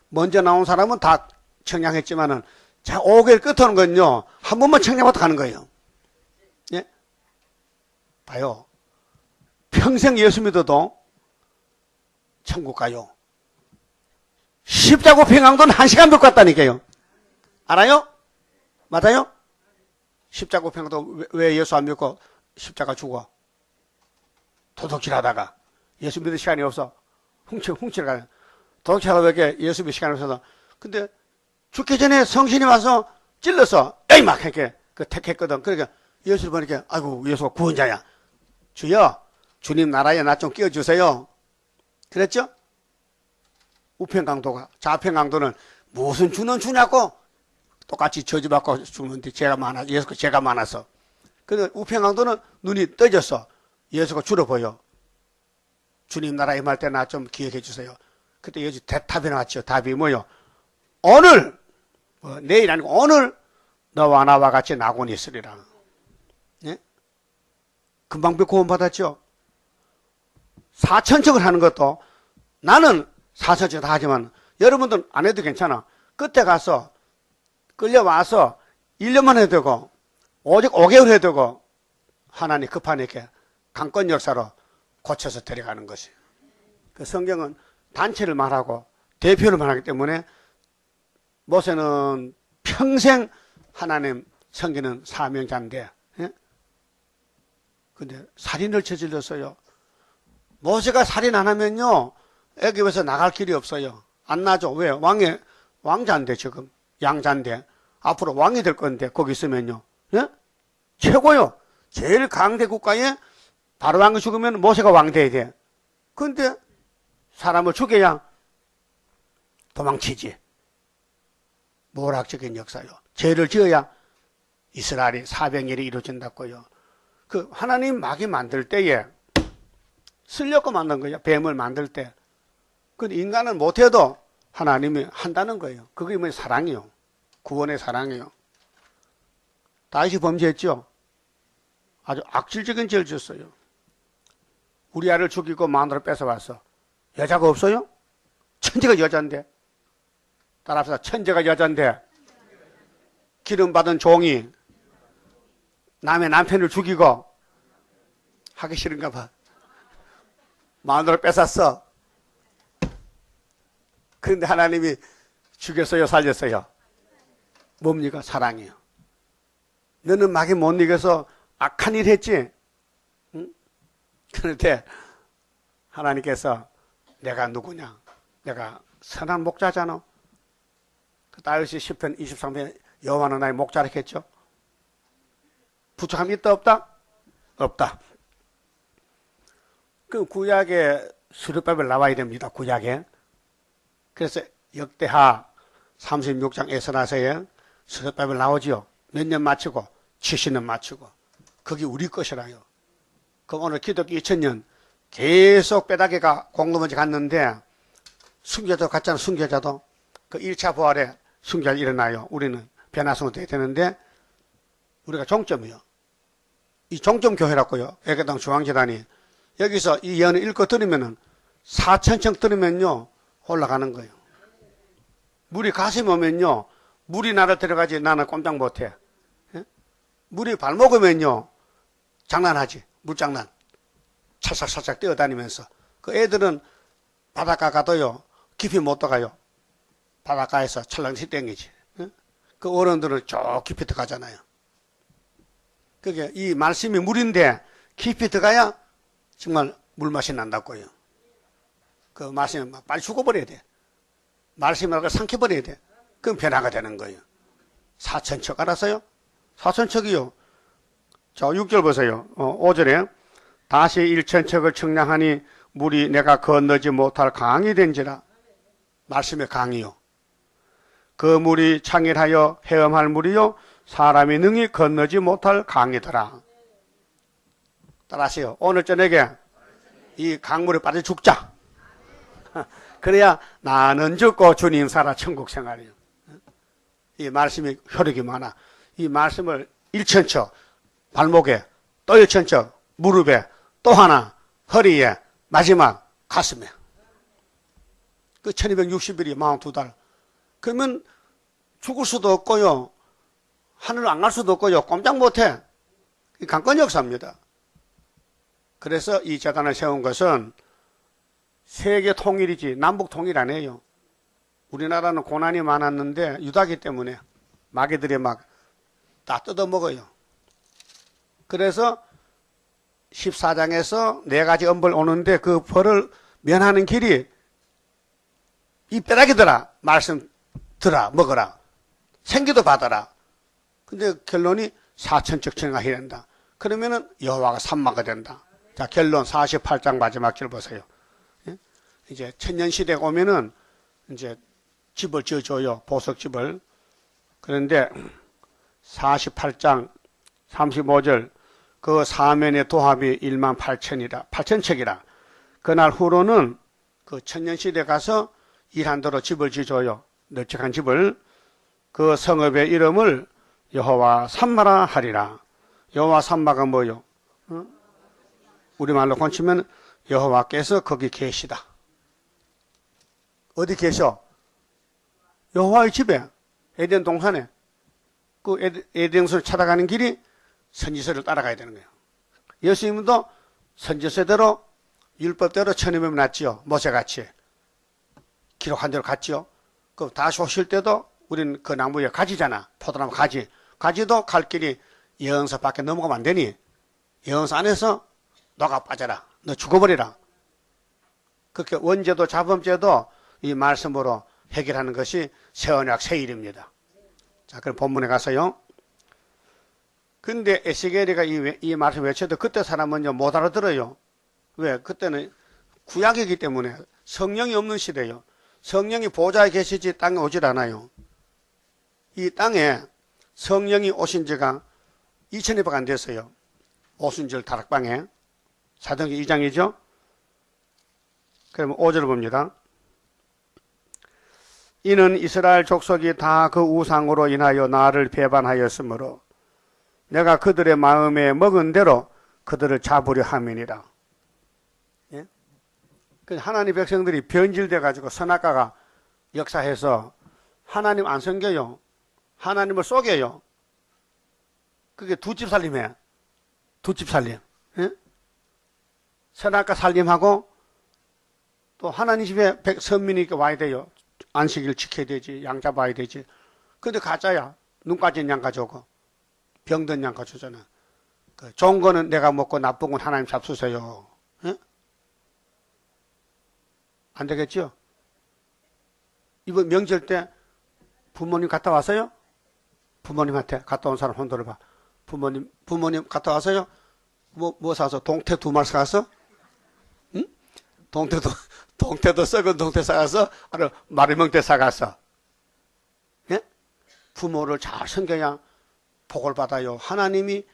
먼저 나온 사람은 다 청량했지만은 자 5개월 끝에 오는 건요 한 번만 청량하고 가는 거예요. 예? 봐요. 평생 예수 믿어도 천국 가요. 십자고 평양도는 1시간 못 갔다니까요. 알아요? 맞아요? 십자고 평양도 왜 예수 안 믿고 십자가 죽어? 도둑질하다가 예수 믿을 시간이 없어. 훔치러 가요. 도둑질하다가 이렇게 예수 믿을 시간이 없어서. 근데 죽기 전에 성신이 와서 찔러서 에이 막 이렇게 그 택했거든. 그러니까 예수를 보니까 아이고 예수가 구원자야. 주여 주님 나라에 나 좀 끼워주세요. 그랬죠? 우편강도가 좌편강도는 무슨 주는 주냐고 똑같이 저주받고 죽는데 죄가 많아 예수가 죄가 많아서. 근데 우편강도는 눈이 떠졌어. 예수가 줄어 보여. 주님 나라 임할 때 나 좀 기억해 주세요. 그때 예수 대답이 나왔죠. 답이 뭐요? 오늘 내일 아니고 오늘 너와 나와 같이 낙원이 있으리라. 예? 금방 구원 받았죠. 4,000척을 하는 것도 나는 4,000척 다 하지만 여러분들은 안 해도 괜찮아. 끝에 가서 끌려와서 1년만 해도 되고 오직 5개월 해도 되고 하나님 급하니까 강권 역사로 고쳐서 데려가는 것이에요. 그 성경은 단체를 말하고 대표를 말하기 때문에 모세는 평생 하나님 섬기는 사명자인데 예? 근데 살인을 저질렀어요. 모세가 살인 안 하면요 애굽에서 나갈 길이 없어요. 안 나죠. 왜? 왕자인데 지금 양자인데 앞으로 왕이 될 건데 거기 있으면요 예? 최고요. 제일 강대 국가에 바로 왕이 죽으면 모세가 왕 돼야 돼. 근데 사람을 죽여야 도망치지. 모락적인 역사요. 죄를 지어야 이스라엘이 400일이 이루어진다고요. 그 하나님 마귀 만들 때에 쓰려고 만든 거예요. 뱀을 만들 때. 근데 인간은 못해도 하나님이 한다는 거예요. 그게 뭐 사랑이요. 구원의 사랑이요. 다윗이 범죄했죠. 아주 악질적인 죄를 지었어요. 우리아를 죽이고 마누라를 뺏어왔어. 여자가 없어요? 천재가 여잔데. 따라합시다. 천재가 여잔데 기름 받은 종이 남의 남편을 죽이고 하기 싫은가 봐. 마누라를 뺏었어. 그런데 하나님이 죽였어요? 살렸어요? 뭡니까? 사랑이요. 너는 마귀 못 이겨서 악한 일 했지? 응? 그런데 하나님께서 내가 누구냐? 내가 선한 목자잖아. 다윗이 10편 23편 여호와는 나의 목자라 했죠. 부족함이 있다 없다? 없다. 그 구약에 수르바벨 나와야 됩니다. 구약에. 그래서 역대하 36장 에스라서에 수르바벨 나오지요. 몇 년 마치고 70년 마치고 거기 우리 것이라요. 그럼 오늘 기독교 2000년 계속 빼다기가 공동원지 갔는데 순교자도 갔잖아. 순교자도 그 1차 부활에 순교자 일어나요. 우리는 변화성도 돼야 되는데 우리가 종점이요. 이 종점 교회라고요. 애가당 중앙재단이 여기서 이 예언을 읽고 들으면은 4,000층 들으면요 올라가는 거예요. 물이 가슴 오면요 물이 나를 데려가지 나는 꼼짝 못해. 예? 물이 발목 오면요 장난하지. 물장난 살짝살짝 뛰어다니면서 그 애들은 바닷가 가도요 깊이 못 들어가요. 바닷가에서 찰랑시 땡기지. 예? 그 어른들은 저 깊이 들어가잖아요. 그게 이 말씀이 물인데 깊이 들어가야 정말 물맛이 난다고요. 그 말씀이 빨리 죽어버려야 돼. 말씀을 삼켜버려야 돼. 그럼 변화가 되는 거예요. 4,000척 알았어요? 4,000척이요. 자, 6절 보세요. 5절에 다시 1,000척을 측량하니 물이 내가 건너지 못할 강이 된지라. 말씀의 강이요. 그 물이 창일하여 헤엄할 물이요 사람이 능히 건너지 못할 강이더라. 따라하세요. 오늘 저녁에 이 강물에 빠져 죽자. 그래야 나는 죽고 주님 살아 천국 생활이요. 이 말씀이 효력이 많아. 이 말씀을 1,000척 발목에 또 1,000척 무릎에 또 하나 허리에 마지막 가슴에 그 1260일이 42달 그러면 죽을 수도 없고요 하늘을 안 갈 수도 없고요 꼼짝 못해. 이 강권 역사입니다. 그래서 이 재단을 세운 것은 세계 통일이지 남북 통일 아니에요. 우리나라는 고난이 많았는데 유다기 때문에 마귀들이 막 다 뜯어먹어요. 그래서 14장에서 4가지 엄벌 오는데 그 벌을 면하는 길이 이 뼈다귀들아 말씀 들어 먹어라. 생기도 받아라. 근데 결론이 4,000척 증가해야 된다. 그러면은 여호와가 산마가 된다. 자, 결론 48장 마지막 절 보세요. 예? 이제 천년시대가 오면은 이제 집을 지어줘요. 보석집을. 그런데 48장 35절 그 사면의 도합이 18,000이라 8,000척이라. 그날 후로는 그 천년시대 가서 일한 대로 집을 지어줘요. 널찍한 집을. 그 성읍의 이름을 여호와 산마라 하리라. 여호와 산마가 뭐요? 우리말로 건치면 여호와께서 거기 계시다. 어디 계셔? 여호와의 집에 에덴 동산에 그 에덴 동산을 찾아가는 길이 선지서를 따라가야 되는 거예요. 예수님도 선지서대로 율법대로 1200명 났지요. 모세같이 기록한 대로 갔지요. 그럼 다시 오실 때도 우리는 그 나무에 가지잖아. 포도나무 가지. 가지도 갈 길이 예언서 밖에 넘어가면 안 되니 예언서 안에서 너가 빠져라. 너 죽어버리라. 그렇게 원죄도 자범죄도 이 말씀으로 해결하는 것이 새 언약 새 일입니다. 자, 그럼 본문에 가서요. 근데 에스겔이가 이 말씀 외쳐도 그때 사람은요 못 알아들어요. 왜? 그때는 구약이기 때문에 성령이 없는 시대예요. 성령이 보좌에 계시지 땅에 오질 않아요. 이 땅에 성령이 오신 지가 2000년밖에 안 됐어요. 오순절 다락방에. 사도행전 2장이죠. 그러면 5절을 봅니다. 이는 이스라엘 족속이 다 그 우상으로 인하여 나를 배반하였으므로 내가 그들의 마음에 먹은 대로 그들을 잡으려 함이니라. 예? 하나님 백성들이 변질돼 가지고 선악과가 역사해서 하나님 안 섬겨요. 하나님을 속여요. 그게 두 집 살림이에요. 두 집 살림. 예? 선악과 살림하고 또 하나님 집에 선민이 와야 돼요. 안식일 지켜야 되지. 양 잡아야 되지. 근데 가짜야. 눈 까진 양 가져오고 병든 양 가져오잖아. 그 좋은 거는 내가 먹고 나쁜 건 하나님 잡수세요. 예? 안 되겠죠? 이번 명절 때 부모님 갔다 왔어요? 부모님한테 갔다 온 사람 손 들어봐. 부모님 갔다 왔어요? 뭐 사서? 동태 2마리 사갔어? 응? 동태도 썩은 동태 사가서, 마리멍태 사갔어. 예? 부모를 잘 섬겨야 복을 받아요. 하나님이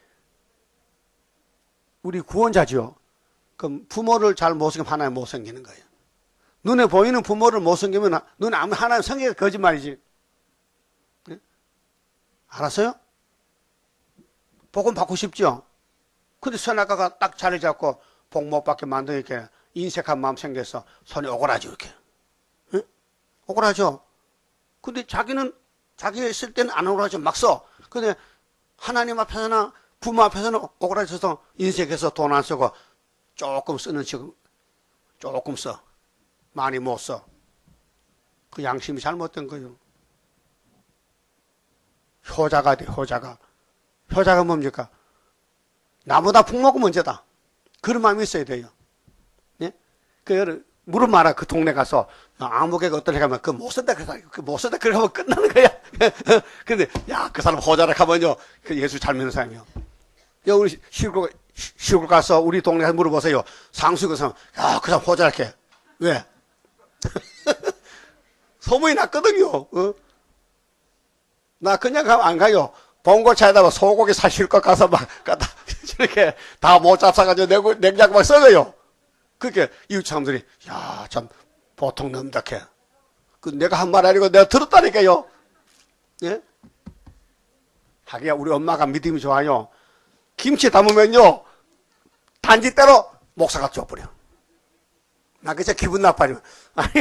우리 구원자죠. 그럼 부모를 잘 못 섬기면 하나님 못 섬기는 거예요. 눈에 보이는 부모를 못 섬기면 눈에 아무 하나님 섬기가 거짓말이지. 예? 알았어요? 복은 받고 싶죠? 근데 선악과가 딱 자리 잡고 복 못 받게 만드니까 인색한 마음 생겨서 손이 오그라져 이렇게. 예? 오그라져. 근데 자기는 자기가 있을 때는 안 오그라져 막 써. 근데 하나님 앞에서나 부모 앞에서는 오그라져서 인색해서 돈 안 쓰고 조금 쓰는 척 조금 써. 많이 못 써. 그 양심이 잘못된 거예요. 효자가 돼, 효자가. 효자가 뭡니까? 나보다 풍모가 먼저다. 그런 마음이 있어야 돼요. 예? 물은 말아, 그 동네 가서, 아무개가 어떤 애 가면, 못 쓴다, 못 쓴다, 그래 하면 끝나는 거야. 근데, 그 사람 호자라 하면요, 그 예수 잘 믿는 사람이요. 우리 시골 가서 우리 동네 가서 물어보세요. 상수 그 사람, 그 사람 호자랄게. 왜? 소문이 났거든요. 나 그냥 가면 안 가요. 봉고차에다가 소고기 사실 것 가서 막 갖다 이렇게 다 못 잡사가지고 냉장고 막 썩어요. 그렇게 이웃 사람들이 참 보통 넘다해. 내가 한 말 아니고 내가 들었다니까요. 예? 하기야 우리 엄마가 믿음이 좋아요. 김치 담으면요 단지대로 목사가 줘버려. 나 그저 기분 나빠요. 아니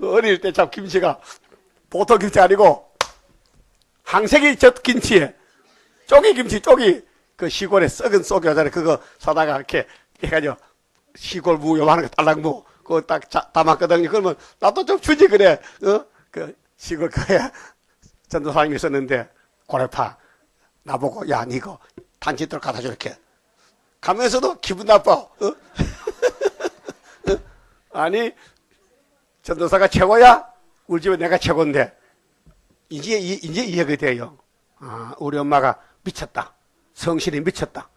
어릴 때 참 김치가 보통 김치 아니고 항색이 젖 김치에 쪼기 김치 쪼기 그 시골에 썩은 쏘기 하잖아요. 그거 사다가 이렇게 해가지고 시골 무 요만한 거 딸랑무 그거 딱 담았거든요. 그러면 나도 좀 주지 그래. 그 시골 그에 전도사님이 있었는데 고래파 나보고 야 니거 단지대로 갖다 줘 이렇게 가면서도 기분 나빠. 아니 전도사가 최고야? 우리 집에 내가 최고인데 이제 이해가 돼요. 우리 엄마가 미쳤다. 성실히 미쳤다.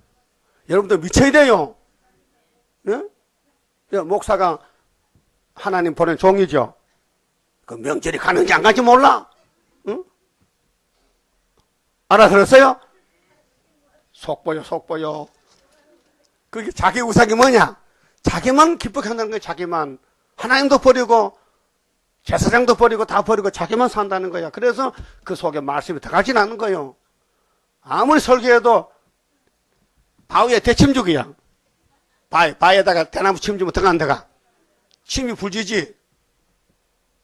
여러분도 미쳐야 돼요. 네? 목사가 하나님 보낸 종이죠. 그 명절이 가는지 안 가는지 몰라. 응? 알아들었어요? 속보요, 속보요. 그게 자기 우상이 뭐냐? 자기만 기쁘게 한다는 거예요, 자기만. 하나님도 버리고, 제사장도 버리고, 다 버리고, 자기만 산다는 거야. 그래서 그 속에 말씀이 들어가진 않는 거예요. 아무리 설교해도 바위에 대침죽이야. 바위에다가 대나무 침 주면 들어간 데가. 침이 불지지.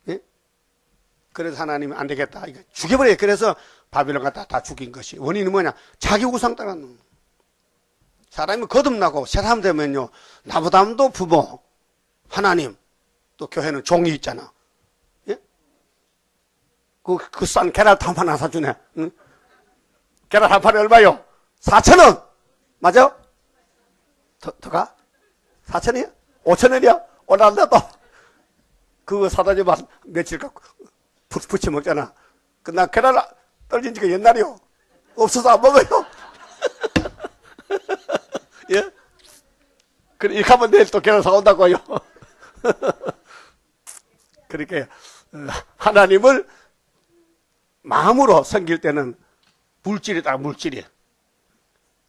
예? 그래서 하나님이 안 되겠다. 이거 죽여버려요. 그래서 바빌론 갖다 다 죽인 것이. 원인은 뭐냐? 자기 우상 따라는 거. 사람이 거듭나고 새 사람 되면요. 나보다도 부모, 하나님, 또 교회는 종이 있잖아. 예? 그 싼 계란 한 판 하나 사주네. 응? 계란 한 판이 얼마요? 4,000원! 맞아? 더 가? 4,000원이야? 5,000원이야? 올라간다도 그거 사다 주면 며칠 갖고 부치 먹잖아. 나 계란 떨어진 지가 옛날이요. 없어서 안 먹어요. 예? 그래, 이렇게 하면 내일 또 계란 사온다고요. 그러니까, 하나님을 마음으로 섬길 때는 물질이다, 물질이.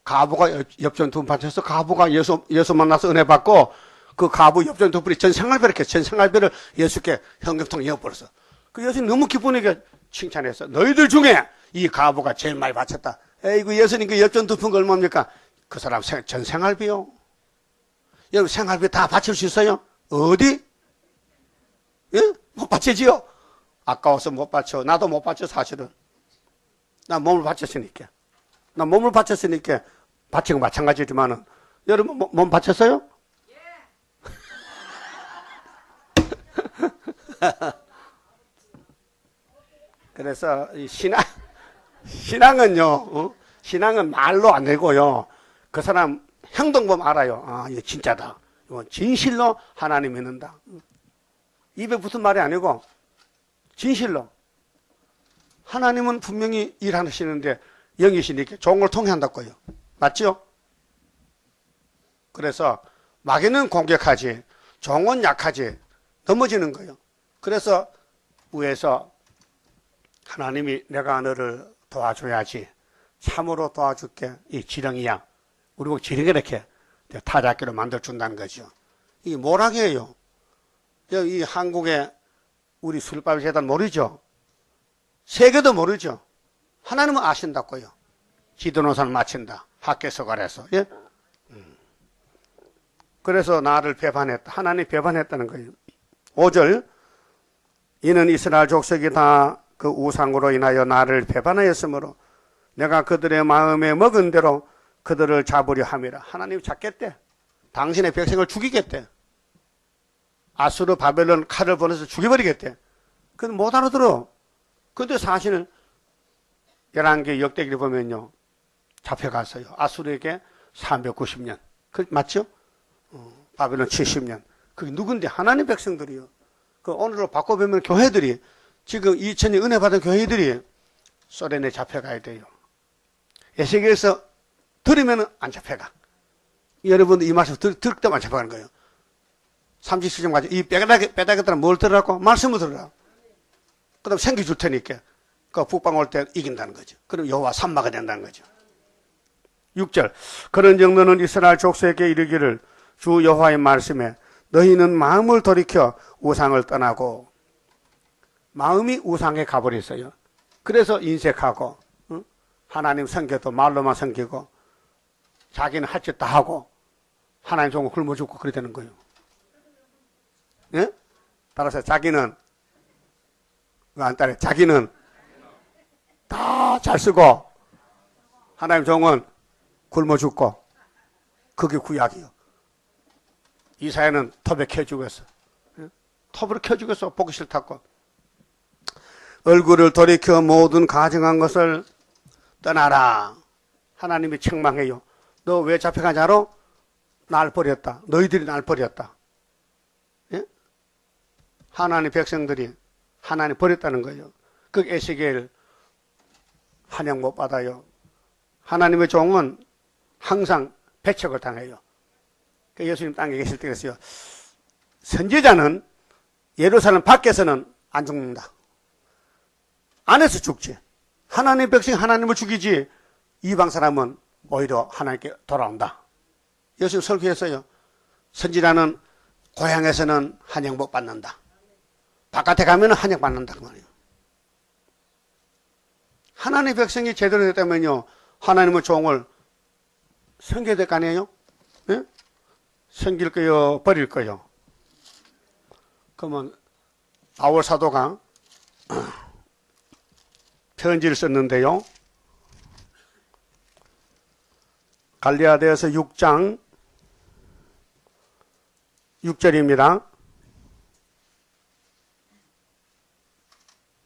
가부가 엽전 돈 바쳐서 가부가 예수 만나서 은혜 받고 그 가부 엽전 돈 뿌리 전 생활비를 이렇게 전 생활비를 예수께 현금통에 넣어버렸어. 그 예수님 너무 기쁘니까 칭찬했어. 너희들 중에 이 가부가 제일 많이 바쳤다. 에이구 예수님 그 엽전 두 푼 거 얼마입니까? 그 사람 전 생활비요. 여러분 생활비 다 바칠 수 있어요? 어디? 예? 못 바치지요? 아까워서 못 바쳐. 나도 못 바쳐 사실은. 나 몸을 바쳤으니까. 나 몸을 바쳤으니까 바친 거 마찬가지지만은 여러분 몸 바쳤어요? 예. 그래서 이 신앙은요, 신앙은 말로 안 되고요. 그 사람 행동 보면 알아요. 아, 이거 진짜다. 이건 진실로 하나님 믿는다. 입에 붙은 말이 아니고 진실로. 하나님은 분명히 일하시는데 영이시니까 종을 통해 한다고요. 맞죠? 그래서 마귀는 공격하지, 종은 약하지, 넘어지는 거예요. 그래서 위에서 하나님이 내가 너를 도와줘야지, 참으로 도와줄게, 이 지렁이야. 우리 보고 지렁이 이렇게 타작기로 만들어준다는 거죠. 이게 뭐라게요? 이 한국에 우리 술밥 재단 모르죠? 세계도 모르죠? 하나님은 아신다고요. 지도노선을 마친다. 학교에서 가래서. 예? 그래서 나를 배반했다. 하나님 배반했다는 거예요. 5절. 이는 이스라엘 족속이 다 그 우상으로 인하여 나를 배반하였으므로 내가 그들의 마음에 먹은 대로 그들을 잡으려 함이라. 하나님 잡겠대. 당신의 백성을 죽이겠대. 아수르 바벨론 칼을 보내서 죽여버리겠대. 그건 못 알아들어. 근데 사실은 11개 역대기를 보면요, 잡혀갔어요. 아수르에게 390년. 그 맞죠? 바벨론 70년. 그게 누군데? 하나님 백성들이요. 그 오늘로 바꿔보면 교회들이, 지금 2000년 은혜 받은 교회들이 소련에 잡혀가야 돼요. 에스겔에서 들으면 안 잡혀가. 여러분들 이 말씀 들을 때만 안 잡혀가는 거예요. 37장 맞죠? 이 빼다겠다는 뭘 들으라고? 말씀을 들으라. 그 다음 생기 줄 테니까 그 북방 올 때 이긴다는 거죠. 그럼 여호와 산마가 된다는 거죠. 6절. 그런 정도는 이스라엘 족속에게 이르기를 주 여호와의 말씀에 너희는 마음을 돌이켜 우상을 떠나고, 마음이 우상에 가버렸어요. 그래서 인색하고, 하나님 섬겨도 말로만 섬기고, 자기는 할 짓 다 하고, 하나님 종을 굶어 죽고 그래 되는 거예요. 예? 따라서 자기는, 안 따라, 자기는 다 잘 쓰고, 하나님 종은 굶어 죽고, 그게 구약이요. 이사야는 톱에 켜 죽었어. 톱으로 켜 죽었어. 보기 싫다고. 얼굴을 돌이켜 모든 가증한 것을 떠나라. 하나님이 책망해요. 너 왜 잡혀가냐로? 날 버렸다. 너희들이 날 버렸다. 예? 하나님 백성들이 하나님 버렸다는 거예요. 그 에스겔 환영 못 받아요. 하나님의 종은 항상 배척을 당해요. 예수님 땅에 계실 때 그랬어요. 선지자는 예루살렘 밖에서는 안 죽는다. 안에서 죽지. 하나님 백성이 하나님을 죽이지, 이방 사람은 오히려 하나님께 돌아온다. 예수님 설교했어요. 선지자는 고향에서는 환영 못 받는다. 바깥에 가면 환영 받는다 그 말이에요. 하나님 백성이 제대로 됐다면요, 하나님의 종을 섬겨야 될 거 아니에요? 예? 섬길 거요, 버릴 거요? 그러면 바울 사도가 편지를 썼는데요, 갈라디아서 6장 6절입니다.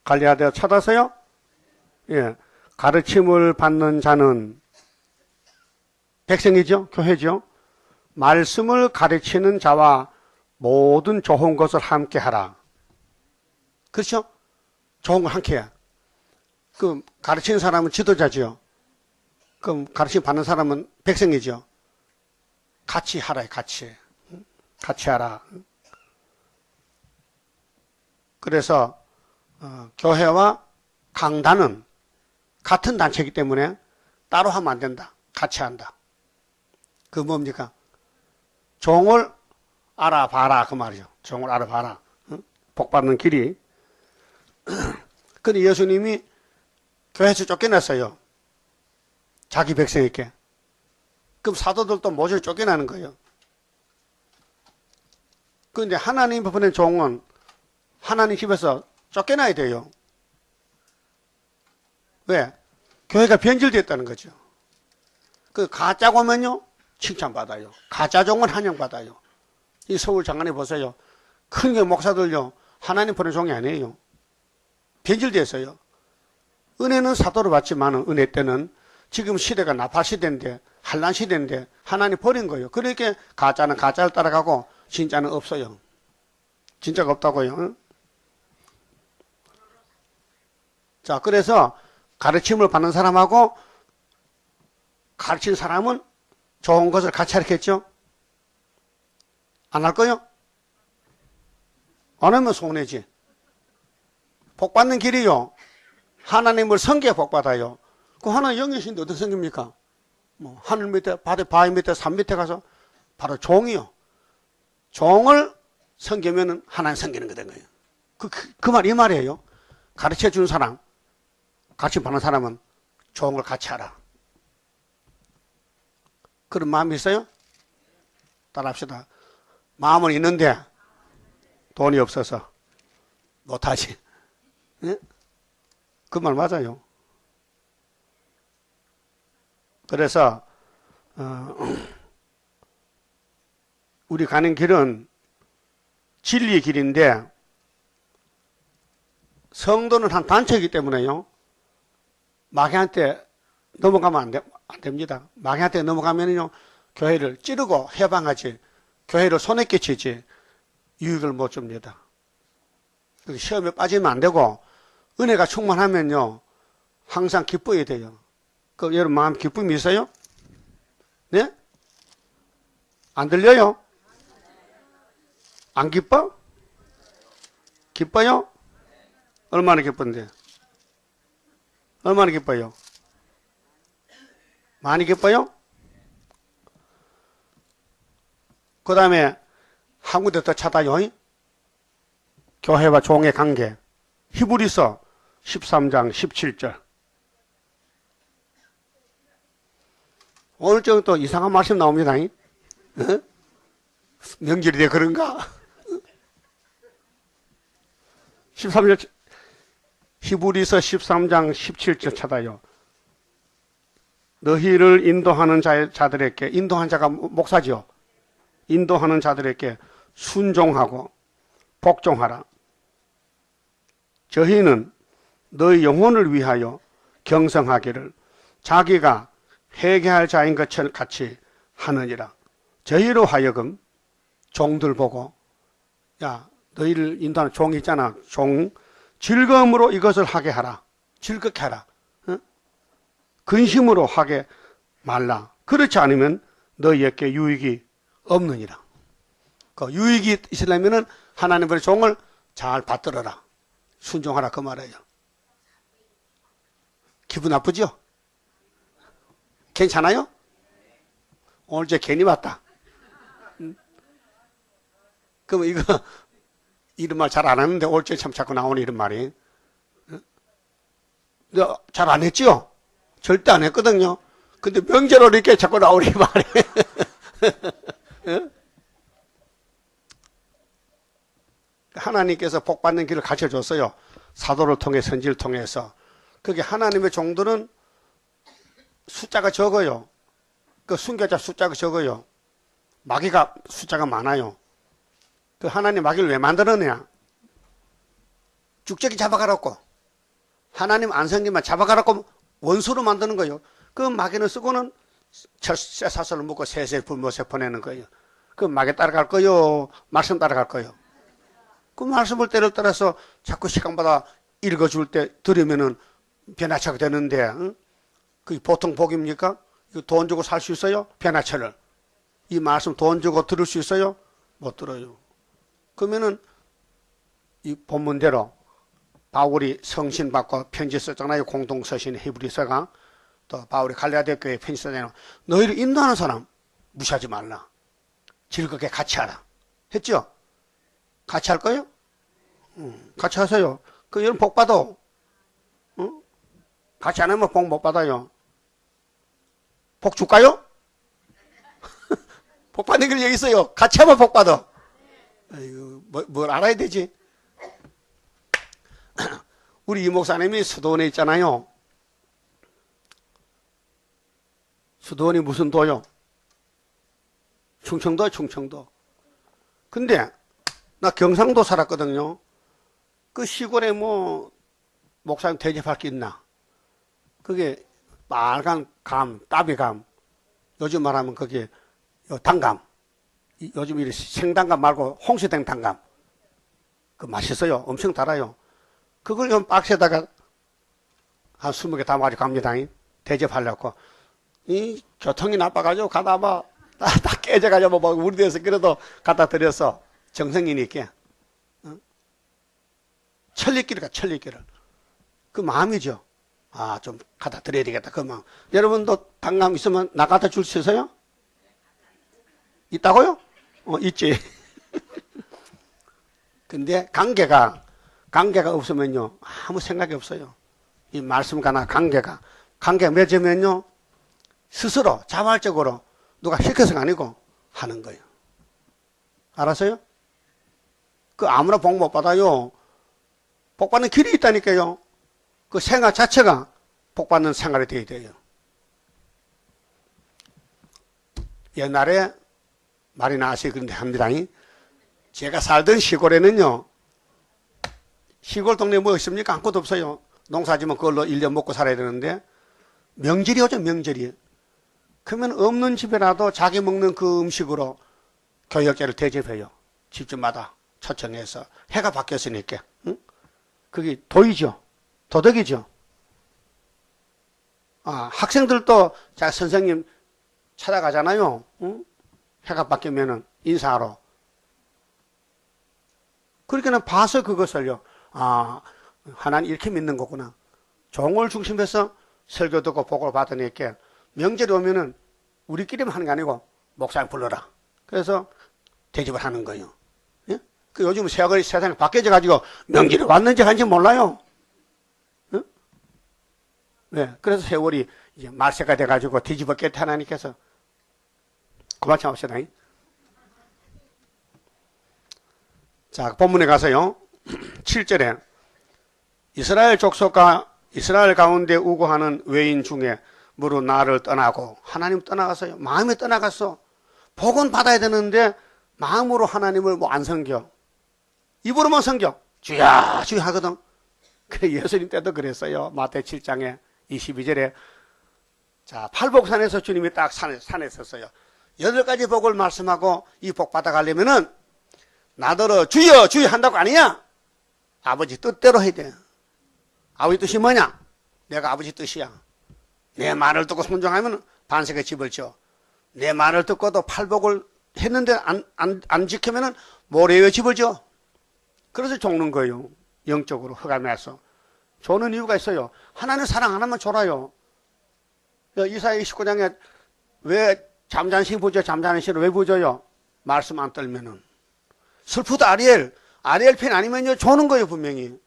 갈라디아 찾아서요? 예. 가르침을 받는 자는 백성이죠? 교회죠? 말씀을 가르치는 자와 모든 좋은 것을 함께 하라. 그렇죠? 좋은 걸 함께 해. 그 가르치는 사람은 지도자죠. 그럼 가르침 받는 사람은 백성이죠. 같이 하라, 같이. 같이 하라. 그래서 교회와 강단은 같은 단체이기 때문에 따로 하면 안 된다. 같이 한다. 그 뭡니까? 종을 알아봐라 그 말이죠. 종을 알아봐라. 복 받는 길이. 근데 예수님이 교회에서 쫓겨났어요. 자기 백성에게. 그럼 사도들도 모조리 쫓겨나는 거예요. 그런데 하나님 보낸 종은 하나님 집에서 쫓겨나야 돼요. 왜? 교회가 변질됐다는 거죠. 그 가짜 오면요, 칭찬받아요. 가짜 종은 환영받아요. 이 서울 장안에 보세요. 큰 게 목사들요, 하나님 보낸 종이 아니에요. 변질됐어요. 은혜는 사도로 받지만 은혜 때는 지금 시대가 나팔 시대인데 한란 시대인데 하나님 버린 거예요. 그러니까 가짜는 가짜를 따라가고 진짜는 없어요. 진짜가 없다고요. 자, 그래서 가르침을 받는 사람하고 가르친 사람은 좋은 것을 같이 하겠죠? 안 할 거요? 안 하면 손해지. 복 받는 길이요. 하나님을 섬겨야 복 받아요. 그 하나님 영이신데 어떻게 섬깁니까? 뭐 하늘 밑에, 바위 밑에, 산 밑에 가서 바로 종이요. 종을 섬기면 하나님 섬기는 거 된 거예요. 그 말 이 말이에요. 가르쳐 준 사람, 가르침 받는 사람은 종을 같이 하라. 그런 마음이 있어요? 따라합시다. 마음은 있는데 돈이 없어서 못하지. 예? 그 말 맞아요. 그래서 우리 가는 길은 진리의 길인데 성도는 한 단체이기 때문에요. 마귀한테 넘어가면 안 됩니다. 마귀한테 넘어가면요 교회를 찌르고 해방하지 교회를 손에 끼치지 유익을 못 줍니다. 시험에 빠지면 안 되고 은혜가 충만하면요 항상 기뻐야 돼요. 그 여러분 마음 기쁨이 있어요? 네? 안 들려요? 안 기뻐? 기뻐요? 얼마나 기쁜데? 얼마나 기뻐요? 많이 기뻐요? 그 다음에 한 군데 더 찾아요. 교회와 종의 관계. 히브리서 13장 17절. 오늘 좀 또 이상한 말씀 나옵니다. 명절이 돼 그런가? 13절 히브리서 13장 17절 찾아요. 너희를 인도하는 자들에게 인도한 자가 목사죠. 인도하는 자들에게 순종하고 복종하라. 저희는 너희 영혼을 위하여 경성하기를 자기가 회개할 자인 것처럼 같이 하느니라. 저희로 하여금 종들 보고 야 너희를 인도하는 종이 있잖아. 종 즐거움으로 이것을 하게 하라. 즐겁게 하라. 근심으로 하게 말라. 그렇지 않으면 너희에게 유익이 없느니라. 그 유익이 있으려면 하나님의 종을 잘 받들어라. 순종하라 그 말이에요. 기분 나쁘죠? 괜찮아요? 오늘 저 괜히 왔다. 그럼 이거 이런 말 잘 안 하는데 오늘 참 자꾸 나오는 이런 말이. 잘 안 했죠? 절대 안 했거든요. 근데 명제로 이렇게 자꾸 나오는 이 말이. 하나님께서 복받는 길을 가르쳐줬어요. 사도를 통해 선지를 통해서. 그게 하나님의 종들은 숫자가 적어요. 그 순교자 숫자가 적어요. 마귀가 숫자가 많아요. 그 하나님 마귀를 왜 만들었냐? 죽적이 잡아가라고. 하나님 안 섬기면 잡아가라고 원수로 만드는 거예요. 그 마귀는 쓰고는 쇠사슬을 묶고 새새 불못에 보내는 거예요. 그 마귀 따라갈 거요? 말씀 따라갈 거요? 그 말씀을 때를 따라서 자꾸 시간마다 읽어줄 때 들으면은 변화차가 되는데, 응? 그게 보통 복입니까? 이거 돈 주고 살 수 있어요? 변화차를. 이 말씀 돈 주고 들을 수 있어요? 못 들어요. 그러면은 이 본문대로 바울이 성신받고 편지 썼잖아요. 공동서신 히브리서가. 또 바울이 갈라디아 교회에 편지 썼잖아요. 너희를 인도하는 사람 무시하지 말라. 즐겁게 같이 하라. 했죠? 같이 할 거예요? 같이 하세요. 그 여러분 복 받아. 응? 같이 안 하면 복 못 받아요. 복 줄까요? 복 받는 게 여기 있어요. 같이 하면 복 받아. 아이고, 뭘 알아야 되지? 우리 이 목사님이 수도원에 있잖아요. 수도원이 무슨 도요? 충청도, 충청도. 근데 나 경상도 살았거든요. 그 시골에 뭐 목사님 대접할 게 있나? 그게 빨간 감, 따비감. 요즘 말하면 그게 단감. 요즘 이 생단감 말고 홍시된 단감. 그 맛있어요. 엄청 달아요. 그걸 좀 박스에다가 한 20개 담아가지고 갑니다. 대접하려고. 이 교통이 나빠가지고 가다 다 깨져가지고 우리 데서 그래도 갖다 드려서 정성이니까. 천리길이가 천리길을. 그 마음이죠. 아, 좀 갖다 드려야 되겠다. 그 마음. 여러분도 단감 있으면 나 갖다 줄 수 있어요? 있다고요? 있지. 근데 관계가 없으면요, 아무 생각이 없어요. 이 말씀과나 관계가 맺으면요, 스스로 자발적으로 누가 시켜서가 아니고 하는 거예요. 알았어요? 그 아무나 복 못 받아요. 복 받는 길이 있다니까요. 그 생활 자체가 복 받는 생활이 되어야 돼요. 옛날에 말이 나와서 그런데 합니다. 제가 살던 시골에는요, 시골 동네에 뭐 있습니까? 아무것도 없어요. 농사지면 그걸로 1년 먹고 살아야 되는데, 명절이 오죠, 명절이. 그러면 없는 집에라도 자기 먹는 그 음식으로 교역제를 대접해요. 집집마다 초청해서. 해가 바뀌었으니까. 응? 그게 도이죠. 도덕이죠. 아, 학생들도 자 선생님 찾아가잖아요. 응? 해가 바뀌면은 인사하러. 그러니까는 봐서 그것을요. 아, 하나님 이렇게 믿는 거구나. 종을 중심해서 설교 듣고 복을 받으니까 명절이 오면은 우리끼리만 하는 게 아니고 목사님 불러라. 그래서 대접을 하는 거예요. 예? 그 요즘 세상이 바뀌어져 가지고 명절이 왔는지 간지 몰라요. 예? 네, 그래서 세월이 이제 말세가 돼 가지고 뒤집었겠다 하나님께서. 그만 참읍시다. 자, 본문에 가서요. 7절에 이스라엘 족속과 이스라엘 가운데 우고하는 외인 중에 무릇 나를 떠나고 하나님 떠나갔어요. 마음이 떠나갔어. 복은 받아야 되는데 마음으로 하나님을 뭐 안 섬겨. 입으로만 섬겨. 주야 주야 하거든. 그래 예수님 때도 그랬어요. 마태 7장에 22절에 자 팔복산에서 주님이 딱 산에 섰어요. 8가지 복을 말씀하고 이 복 받아가려면은 나더러 주여 주여 한다고 아니야. 아버지 뜻대로 해야 돼. 아버지 뜻이 뭐냐? 내가 아버지 뜻이야. 내 말을 듣고 순종하면 반석에 집을 져. 내 말을 듣고도 팔복을 했는데 안 지키면은 모래에 집을 져. 그래서 죽는 거예요. 영적으로 흑암에서. 조는 이유가 있어요. 하나님 사랑 하나만 졸아요. 이사야 29장에 왜 잠잠시 부져 잠자는 시를 왜 부져요? 말씀 안 떨면은. 슬프다 아리엘 편 아니면요 조는 거예요 분명히.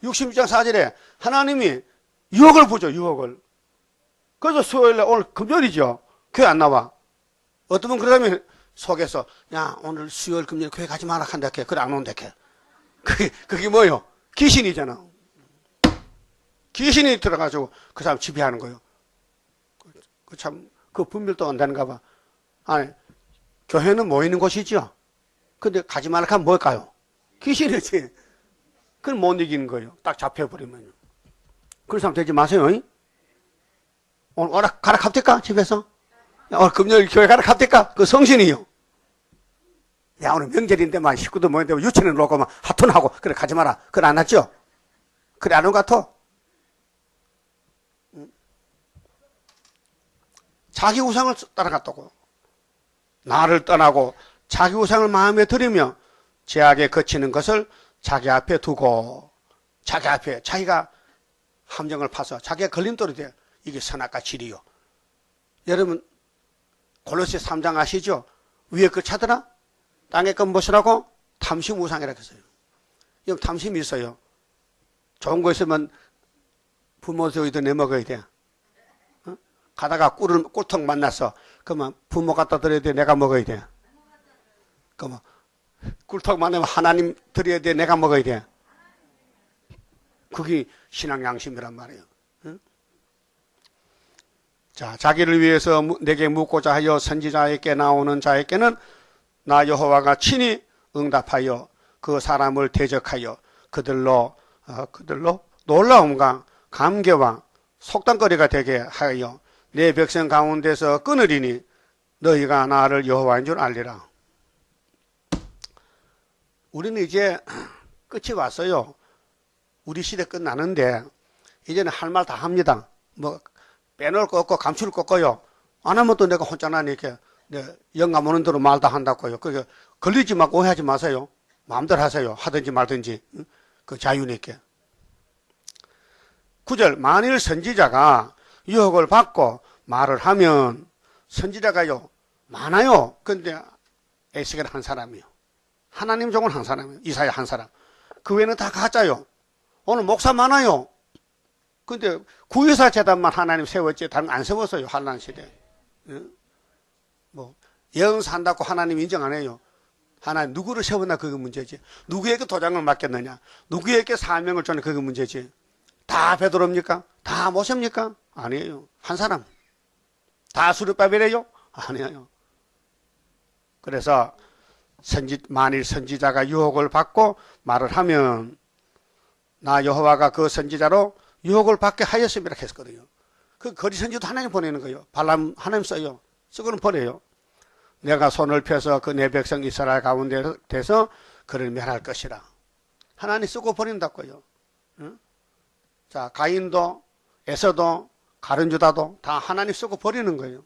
66장 4절에 하나님이 유혹을 부죠 유혹을. 그래서 수요일에 오늘 금요일이죠. 교회 안 나와. 어떤 분 그러면 속에서 야 오늘 수요일 금요일 교회 가지 마라 한다 해. 그래 안 온다 해. 그게 뭐예요? 귀신이잖아. 귀신이 들어가지고 그 사람 지배하는 거예요. 그 분별도 안 되는가 봐. 아니 교회는 모이는 곳이죠. 근데 가지 말라 하면 뭘까요? 귀신이지. 그건 못 이기는 거예요. 딱 잡혀버리면요. 그런 사람 되지 마세요. 오늘 가라 갑니까? 집에서? 야, 오늘 금요일 교회 가라 갑니까? 그 성신이요. 야, 오늘 명절인데만 식구도 모였는데 유치는 놓고 막 하톤하고 그래 가지 마라. 그래 안 왔죠? 그래 안 온 것 같아? 자기 우상을 따라갔다고. 나를 떠나고 자기 우상을 마음에 들이며 죄악에 거치는 것을 자기 앞에 두고 자기 앞에 자기가 함정을 파서 자기가 걸림돌이 돼. 이게 선악과 질이요. 여러분 골로새 3장 아시죠? 위에 거 찾으라? 땅에 건 무엇이라고? 탐심 우상이라고 했어요. 여러분 탐심이 있어요. 좋은 거 있으면 부모 저희도 내 먹어야 돼. 어? 가다가 꿀통 만났어. 그러면 부모 갖다 드려야 돼? 내가 먹어야 돼? 그러면 꿀통 만나면 하나님 드려야 돼? 내가 먹어야 돼? 그게 신앙 양심이란 말이에요. 응? 자, 자기를 위해서 내게 묻고자 하여 선지자에게 나오는 자에게는 나 여호와가 친히 응답하여 그 사람을 대적하여 그들로 놀라움과 감개와 속단거리가 되게 하여 내 백성 가운데서 끊으리니 너희가 나를 여호와인 줄 알리라. 우리는 이제 끝이 왔어요. 우리 시대 끝나는데 이제는 할 말 다 합니다. 뭐 빼놓을 거 없고 감출 거 없고요. 안 하면 또 내가 혼자나니까 영감 오는 대로 말 다 한다고요. 그러니까 걸리지 말고 오해하지 마세요. 마음대로 하세요. 하든지 말든지. 그 자유니까. 9절 만일 선지자가 유혹을 받고 말을 하면 선지자가요 많아요. 근데 에스겔 한 사람이요. 하나님 종은 한 사람이요. 이사야 한 사람. 그 외에는 다 가짜요. 오늘 목사 많아요. 근데 구유사 재단만 하나님 세웠지 다른 안 세웠어요. 한란 시대. 뭐 예언서 한다고 하나님 인정 안 해요. 하나님 누구를 세웠나 그게 문제지. 누구에게 도장을 맡겼느냐. 누구에게 사명을 줬나 그게 문제지. 다 베드로입니까? 다 모세입니까? 아니에요. 한 사람. 다 수르바벨이에요? 아니에요. 그래서 만일 선지자가 유혹을 받고 말을 하면 나 여호와가 그 선지자로 유혹을 받게 하였음이라 했거든요. 그 거리 선지도 하나님 보내는 거예요. 발람 하나님 써요. 쓰고는 버려요. 내가 손을 펴서 그 내 백성 이스라엘 가운데 대서 그를 멸할 것이라. 하나님 쓰고 버린다고요. 응? 자, 가인도 에서도 가룟유다도 다 하나님 쓰고 버리는 거예요.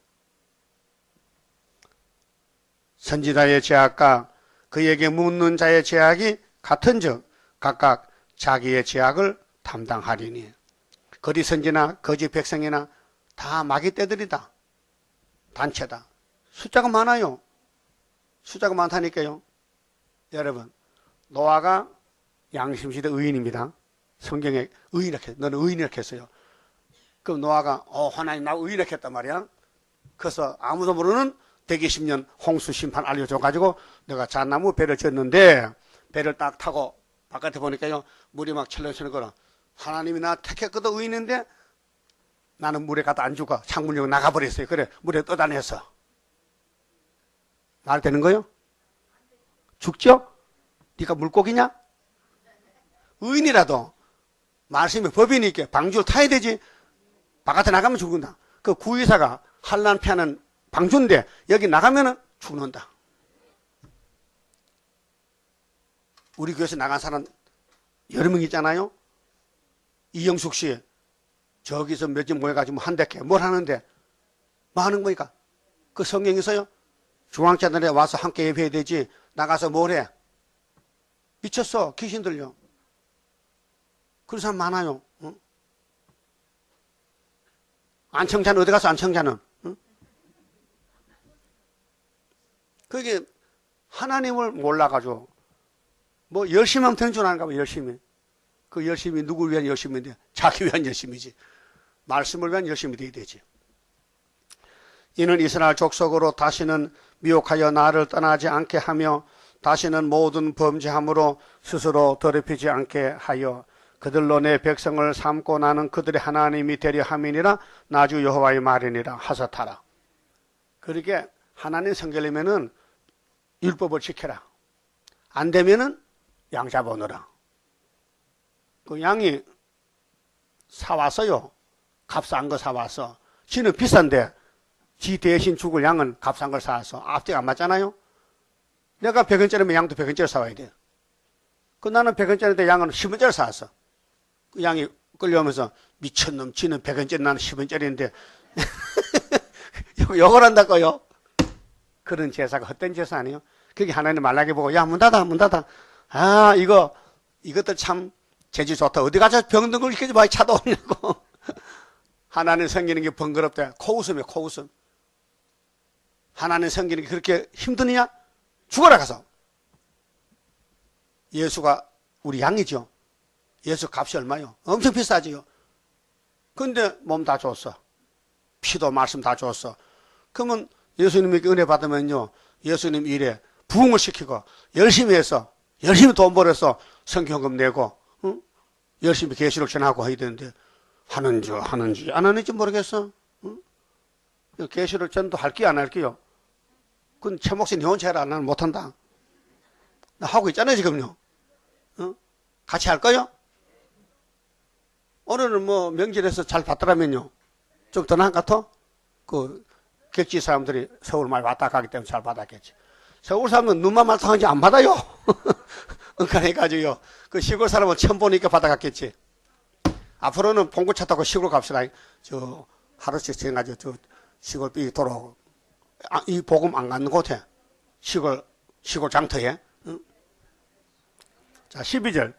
선지자의 죄악과 그에게 묻는 자의 죄악이 같은즉 각각 자기의 죄악을 담당하리니. 거리 선지나 거짓 백성이나 다 마귀 떼들이다. 단체다. 숫자가 많아요. 숫자가 많다니까요. 여러분, 노아가 양심시대 의인입니다. 성경에 의인이라고 너는 의인이라고 했어요. 그럼 노아가 하나님 나 의인이라고 했단 말이야. 그래서 아무도 모르는 120년 홍수 심판 알려줘가지고 내가 잣나무 배를 졌는데 배를 딱 타고 바깥에 보니까요 물이 막 철렁철렁 거려. 하나님이 나 택했거든 의인인데 나는 물에 가다 안 죽어. 창문 열고 나가버렸어요. 그래 물에 떠다녔어. 말 되는 거요? 죽죠? 네가 물고기냐? 의인이라도 말씀이 법이니까 방주를 타야 되지. 바깥에 나가면 죽는다. 그 구의사가 환난 피하는 방주인데 여기 나가면은 죽는다. 우리 교회에서 나간 사람 여러 명 있잖아요. 이영숙 씨 저기서 몇 집 모여가지고 한 대께 뭘 하는데 뭐 하는 거니까 그 성경에서요. 중앙자들에 와서 함께 예배해야 되지 나가서 뭘 해? 미쳤어. 귀신 들려. 그런 사람 많아요. 응? 안청자는 어디 가서 안청자는? 응? 그게 하나님을 몰라가지고 뭐 열심히 하면 되는 줄 아는가 봐. 열심히. 그 열심히 누구를 위한 열심인데 자기 위한 열심이지. 말씀을 위한 열심이 돼야 되지. 이는 이스라엘 족속으로 다시는 미혹하여 나를 떠나지 않게 하며 다시는 모든 범죄함으로 스스로 더럽히지 않게 하여 그들로 내 백성을 삼고 나는 그들의 하나님이 되려 함이니라. 나주 여호와의 말이니라 하사타라. 그렇게 하나님 성결이면은 율법을 지켜라. 안 되면은 양 잡아오너라. 그 양이 사왔어요. 값싼 거 사와서. 지는 비싼데 지 대신 죽을 양은 값싼 걸 사와서 앞뒤가 안 맞잖아요. 내가 100원짜리면 양도 100원짜리 사와야 돼. 그 나는 100원짜리인데 양은 10원짜리 사왔어. 그 양이 끌려오면서 미쳤놈 지는 100원짜리 나는 10원짜리인데 욕을 한다고요. 그런 제사가 헛된 제사 아니에요. 그게 하나님 말라게 보고 야 문 닫아 문 닫아. 아 이것들 참 재주 좋다. 어디 가서 병든 걸 이렇게 많이 찾아오냐고. 하나님 섬기는 게 번거롭다. 코웃음이야 코웃음. 하나님 섬기는 게 그렇게 힘드냐? 죽어라 가서. 예수가 우리 양이죠. 예수 값이 얼마요? 엄청 비싸지요. 근데 몸 다 줬어. 피도 말씀 다 줬어. 그러면 예수님에게 은혜 받으면요. 예수님 일에 부흥을 시키고 열심히 해서 열심히 돈 벌어서 성경금 내고 응? 열심히 계시록 전하고 해야 되는데 하는지 안 하는지 모르겠어. 응? 계시록 전도 할게요 안 할게요? 그건 최 목사님 니 혼자 해라. 나는 못한다. 나 하고 있잖아요 지금요. 응? 같이 할 거요? 오늘은 뭐 명절에서 잘 받더라면요. 좀 더 나은 것 같아? 그 객지 사람들이 서울 많이 왔다 가기 때문에 잘 받았겠지. 서울 사람은 눈만 말탕하지 안 받아요. 응가해가지고요. 그 시골 사람은 처음 보니까 받아갔겠지. 앞으로는 봉구차 타고 시골 갑시다. 저 하루씩 지나가지고 저 시골 삐 돌아오고. 이 복음 안 갖는 곳에 시골 장터에. 응? 자 12절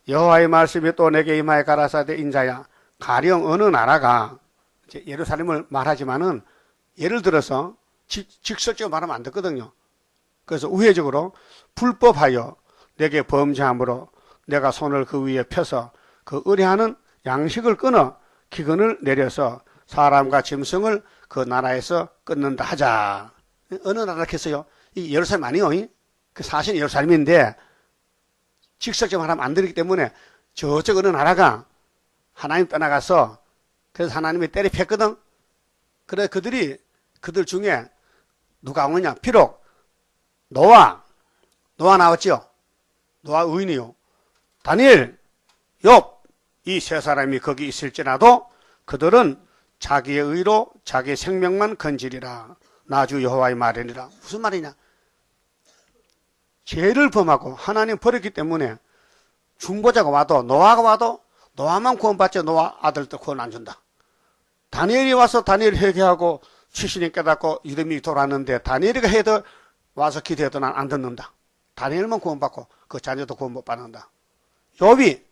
여호와의 말씀이 또 내게 임하여 가라사대 인자야 가령 어느 나라가 이제 예루살렘을 말하지만은 예를 들어서 직설적으로 말하면 안 되거든요. 그래서 우회적으로 불법하여 내게 범죄함으로 내가 손을 그 위에 펴서 그 의뢰하는 양식을 끊어 기근을 내려서 사람과 짐승을 그 나라에서 끊는다 하자. 어느 나라겠어요? 이 예루살렘 아니요? 그 사실 예루살렘인데 직설적으로 말하면 안 되기 때문에 저쪽 어느 나라가 하나님 떠나가서 그래서 하나님이 때려 팼거든. 그래 그들 중에 누가 오느냐? 비록 노아 나왔죠. 노아 의인이요. 다니엘, 욥 이 세 사람이 거기 있을지라도 그들은 자기의 의로 자기의 생명만 건지리라. 나주 여호와의 말이니라. 무슨 말이냐? 죄를 범하고 하나님 버렸기 때문에 중보자가 와도 노아가 와도 노아만 구원받지 노아 아들도 구원 안 준다. 다니엘이 와서 다니엘 회개하고 출신이 깨닫고 이름이 돌았는데 다니엘이가 해도 와서 기도해도 난 안 듣는다. 다니엘만 구원받고 그 자녀도 구원 못 받는다. 욥이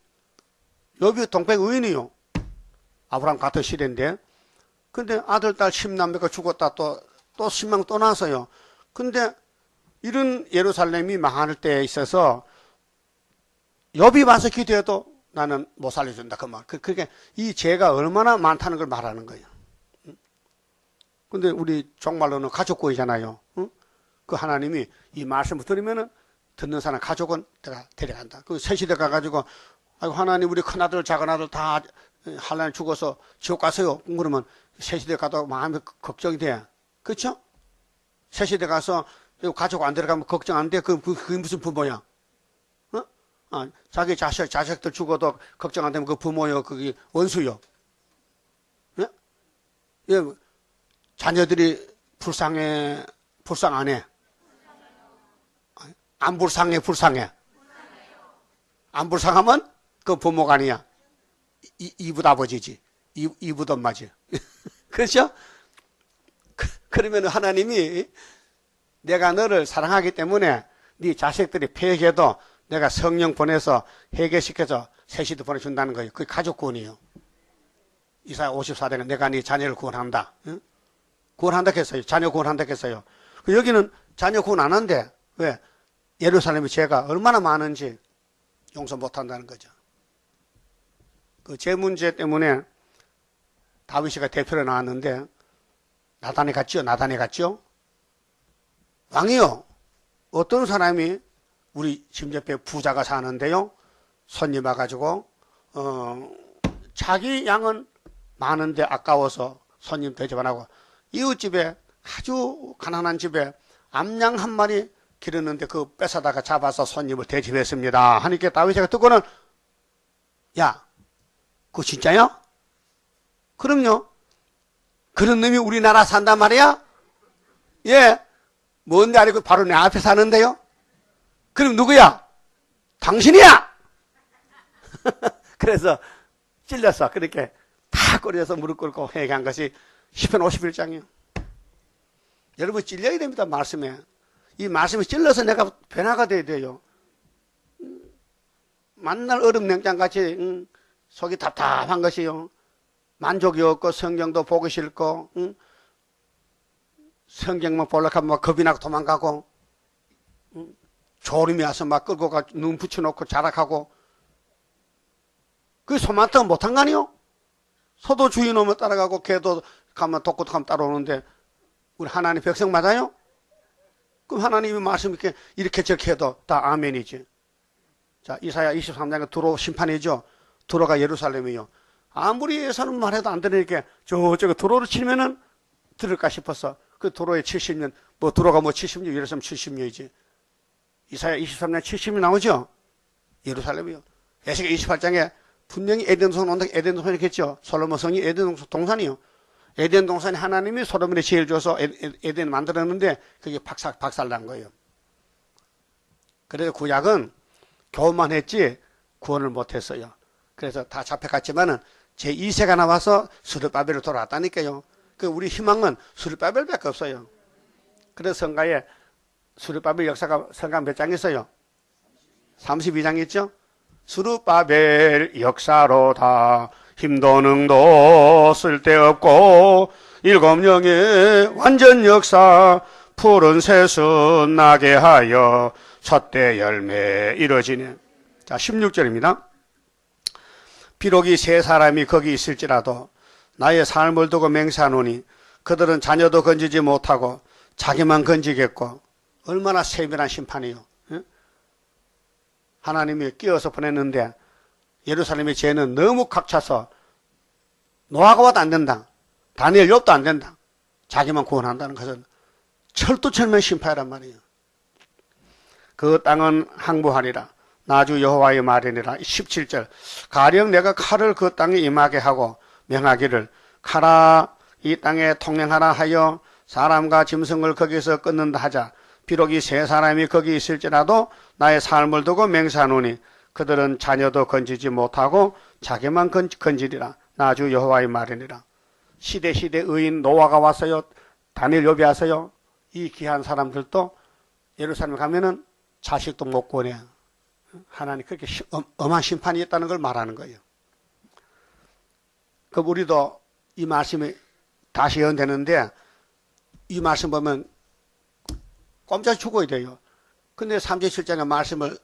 동백 의인이요. 아브라함 같은 시대인데 근데 아들 딸 10남매가 죽었다 또 10명 또 나서요. 근데 이런 예루살렘이 망할 때에 있어서 욥이 와서 기도해도 나는 못 살려준다 그 말. 그게 이 죄가 얼마나 많다는 걸 말하는 거예요. 근데 우리 종말로는 가족구이잖아요. 그 하나님이 이 말씀을 들으면은 듣는 사람 가족은 내가 데려간다. 그 새시대 가가지고 아이고 하나님 우리 큰아들 작은아들 다 하나님 죽어서 지옥 가세요. 그러면 새시대 가도 마음이 걱정이 돼. 그렇죠? 새시대 가서 가족 안 데려가면 걱정 안 돼. 그게 무슨 부모야? 자기 자식들 죽어도 걱정 안 되면 그 부모요. 그게 원수요. 예? 예, 자녀들이 불쌍 안 해? 안 불쌍해? 안 불쌍하면 그 부모가 아니야. 이붓 아버지지. 이붓 엄마지. 그렇죠? 그러면 하나님이 내가 너를 사랑하기 때문에 네 자식들이 폐해도 내가 성령 보내서 해결시켜서 새시도 보내준다는 거예요. 그게 가족 구원이에요. 이사야 54장에 내가 네 자녀를 구원한다. 응? 구원한다 했어요. 자녀 구원한다 했어요. 여기는 자녀 구원 안 한대. 왜? 예루살렘의 죄가 얼마나 많은지 용서 못한다는 거죠. 그 죄 문제 때문에 다윗이가 대표로 나왔는데 나단에 갔죠? 왕이요. 어떤 사람이 우리 집 옆에 부자가 사는데요. 손님 와가지고 자기 양은 많은데 아까워서 손님 대접 안 하고 이웃집에 아주 가난한 집에 암양 한 마리 기르는데 그 뺏어다가 잡아서 손님을 대접했습니다. 하니까 다윗이가 듣고는 야, 그거 진짜야? 그럼요. 그런 놈이 우리나라 산단 말이야? 예. 뭔데 아니고 바로 내 앞에 사는데요? 그럼 누구야? 당신이야! 그래서 찔렸어. 그렇게 다 꼬리에서 무릎 꿇고 회개한 것이 시편 51장이에요. 여러분 찔려야 됩니다. 말씀에. 이 말씀에 찔러서 내가 변화가 돼야 돼요. 만날 얼음 냉장같이 속이 답답한 것이요. 만족이 없고 성경도 보기 싫고 성경만 보려고 하면 막 겁이 나고 도망가고 졸음이 와서 막 끌고 가 눈 붙여놓고 자락하고 그게 소만큼 못한 거 아니요? 소도 주인 오면 따라가고 개도 가면 독고도 가면 따라오는데 우리 하나님 백성 맞아요? 그럼 하나님의 말씀 이렇게 저렇게 해도 다 아멘이지. 자, 이사야 23장에 두로 심판이죠. 두로가 예루살렘이요. 아무리 예수님 말해도 안 되니까 저쪽에 두로를 치면은 들을까 싶어서 그 두로에 70년, 뭐 두로가 뭐 70년, 예루살렘 70년이지. 이사야 23장 70년 나오죠? 예루살렘이요. 에스겔 28장에 분명히 에덴 동산 온다. 에덴 동산이 겠죠. 솔로몬 성이 에덴 동산이요. 에덴 동산이 하나님이 소돔에 지혜를 줘서 에덴 만들었는데 그게 박살난 거예요. 그래서 구약은 교훈만 했지 구원을 못했어요. 그래서 다 잡혀갔지만은 제2세가 나와서 스룹바벨로 돌아왔다니까요. 그 우리 희망은 스룹바벨밖에 없어요. 그래서 성가에 스룹바벨 역사가 성가 몇 장 있어요? 32장 있죠? 스룹바벨 역사로다 힘도 능도 쓸데없고 일곱 영의 완전 역사 푸른 새순 나게 하여 첫대 열매 이뤄지네. 자, 16절입니다. 비록 이 세 사람이 거기 있을지라도 나의 삶을 두고 맹세하노니 그들은 자녀도 건지지 못하고 자기만 건지겠고. 얼마나 세밀한 심판이요. 하나님이 끼어서 보냈는데 예루살렘의 죄는 너무 각차서 노아가 와도 안 된다. 다니엘 욥도 안 된다. 자기만 구원한다는 것은 철두철미의 심판이란 말이에요. 그 땅은 항부하리라. 나주 여호와의 말이니라. 17절. 가령 내가 칼을 그 땅에 임하게 하고 명하기를 칼아 이 땅에 통행하라 하여 사람과 짐승을 거기서 끊는다 하자. 비록 이 세 사람이 거기 있을지라도 나의 삶을 두고 맹세하노니 그들은 자녀도 건지지 못하고 자기만 건지리라. 나주 여호와의 말이니라. 시대 의인 노아가 왔어요. 다니엘 욥이 왔어요. 이 귀한 사람들도 예루살렘에 가면은 자식도 못 구원해. 하나님 그렇게 엄한 심판이 있다는 걸 말하는 거예요. 그럼 우리도 이 말씀이 다시 예언되는데 이 말씀 보면 꼼짝 죽어야 돼요. 근데 37장의 말씀을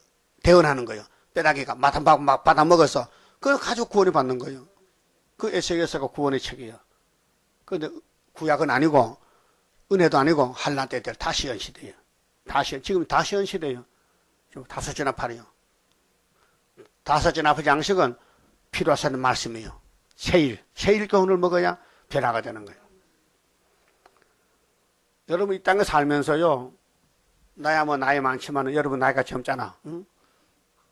대언하는 거예요. 뼈다귀가 마탄밥 막 받아먹어서 그걸 가지고 구원을 받는 거예요. 그 에스겔서가 구원의 책이에요. 그런데 구약은 아니고 은혜도 아니고 한란 때들 다시 연 시대예요. 지금 다시 연 시대예요. 지금 다섯 전합하래요. 다섯 전합의 양식은 필요하다는 말씀이에요. 세일 교훈을 먹어야 변화가 되는 거예요. 여러분 이 땅에 살면서요. 나야 뭐 나이 많지만 여러분 나이가 젊잖아. 응?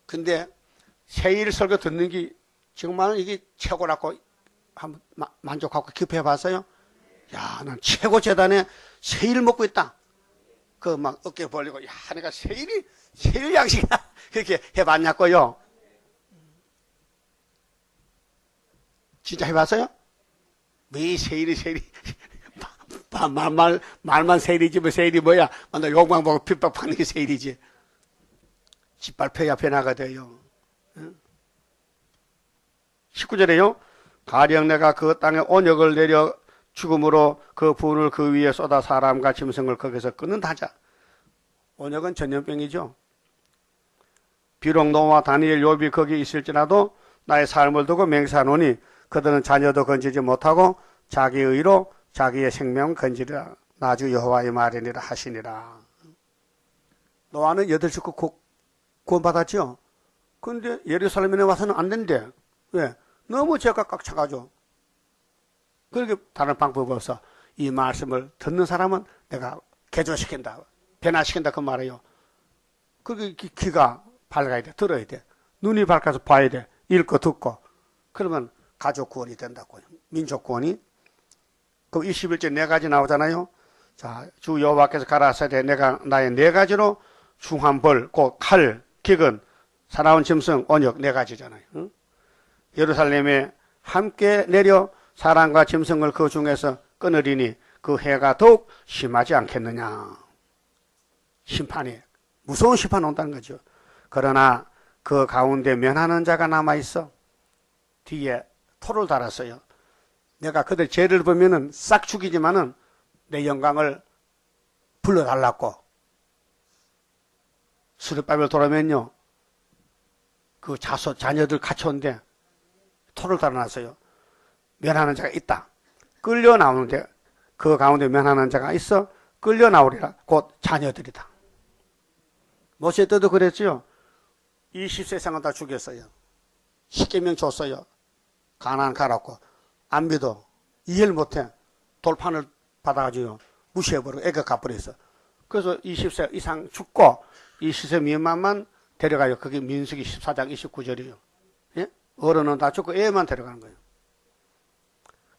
근데 세일 설교 듣는 게 정말 이게 최고라고 한번 만족하고 기뻐해 봤어요? 야, 난 최고 재단에 세일 먹고 있다. 그 막 어깨 벌리고 야, 내가 세일 양식이다. 그렇게 해봤냐고요? 진짜 해봤어요? 왜 세일이 말만 세일이지 뭐 세일이 뭐야? 나 욕만 보고 핍박하는 게 세일이지. 짓밟혀야 변화가 돼요. 19절에요. 가령 내가 그 땅에 온역을 내려 죽음으로 그 분을 그 위에 쏟아 사람과 짐승을 거기서 끊는다 하자. 온역은 전염병이죠. 비록 노아 다니엘 욥이 거기 있을지라도 나의 삶을 두고 맹세하노니 그들은 자녀도 건지지 못하고 자기 의로 자기의 생명 건지리라. 나주 여호와의 말이니라 하시니라. 노아는 8식구 구원받았죠. 그런데 예루살렘에 와서는 안 된대. 왜? 너무 죄가 꽉 차가지고. 그렇게 다른 방법이 없어. 이 말씀을 듣는 사람은 내가 개조시킨다. 변화시킨다 그 말이에요. 그게 귀가 밝아야 돼. 들어야 돼. 눈이 밝아서 봐야 돼. 읽고 듣고. 그러면 가족 구원이 된다고요. 민족 구원이. 그 21절 4가지 나오잖아요. 자, 주 여호와께서 가라사대 내가 나의 4가지로 중한 벌, 곧 칼, 기근, 사나운 짐승, 언역 4가지잖아요. 응? 예루살렘에 함께 내려 사람과 짐승을 그 중에서 끊으리니 그 해가 더욱 심하지 않겠느냐. 심판이 무서운 심판 온다는 거죠. 그러나 그 가운데 면하는 자가 남아있어. 뒤에 토를 달았어요. 내가 그들 죄를 보면은 싹 죽이지만은 내 영광을 불러달라고. 스룹바벨 돌아오면요. 그 자녀들 갇혀온데 토를 달아놨어요. 면하는 자가 있다. 끌려 나오는데 그 가운데 면하는 자가 있어 끌려 나오리라. 곧 자녀들이다. 모세 때도 그랬지요. 20세상은 다 죽였어요. 10계명 줬어요. 가나안 가라고. 안 믿어. 이해를 못해. 돌판을 받아가지고 무시해버리고 애가 가버렸어. 그래서 20세 이상 죽고 20세 미만만 데려가요. 그게 민수기 14장 29절이에요. 예? 어른은 다 죽고 애만 데려가는 거예요.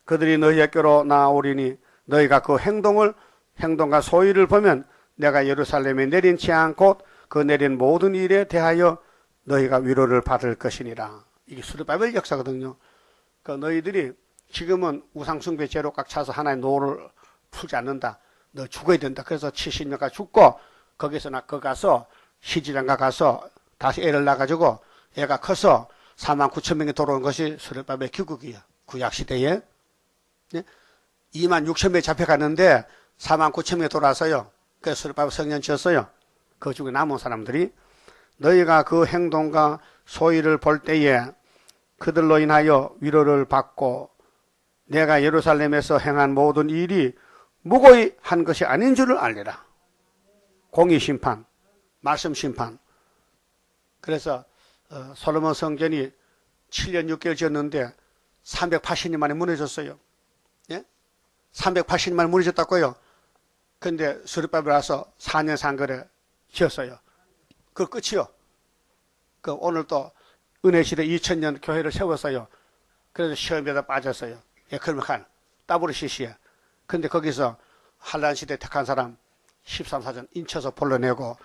그들이 너희에게로 나오리니 너희가 그 행동과 소위를 보면 내가 예루살렘에 내린 재앙 곧 그 내린 모든 일에 대하여 너희가 위로를 받을 것이니라. 이게 스룹바벨 역사거든요. 그 너희들이 지금은 우상숭배 죄로 꽉 차서 하나의 노를 풀지 않는다. 너 죽어야 된다. 그래서 70년까지 죽고 거기서 가서 시지장가 가서 다시 애를 낳아가지고 애가 커서 49,000명이 돌아온 것이 스룹바벨 귀국이야. 구약시대에. 네? 26,000명이 잡혀갔는데 49,000명이 돌아서요. 그래서 스룹바벨 성전 지었어요. 그 중에 남은 사람들이 너희가 그 행동과 소위를 볼 때에 그들로 인하여 위로를 받고 내가 예루살렘에서 행한 모든 일이 무고히 한 것이 아닌 줄을 알리라. 공의심판, 말씀심판. 그래서 솔로몬 성전이 7년 6개월 지었는데 380년 만에 무너졌어요. 예? 380년 만에 무너졌다고요. 근데 스룹바벨 와서 4년 상거래 지었어요. 그 끝이요. 그 오늘 또 은혜시대 2000년 교회를 세웠어요. 그래서 시험에다 빠졌어요. 예, 그러면 WCC에. 근데 거기서 한란시대 택한 사람 13사전 인쳐서 불러내고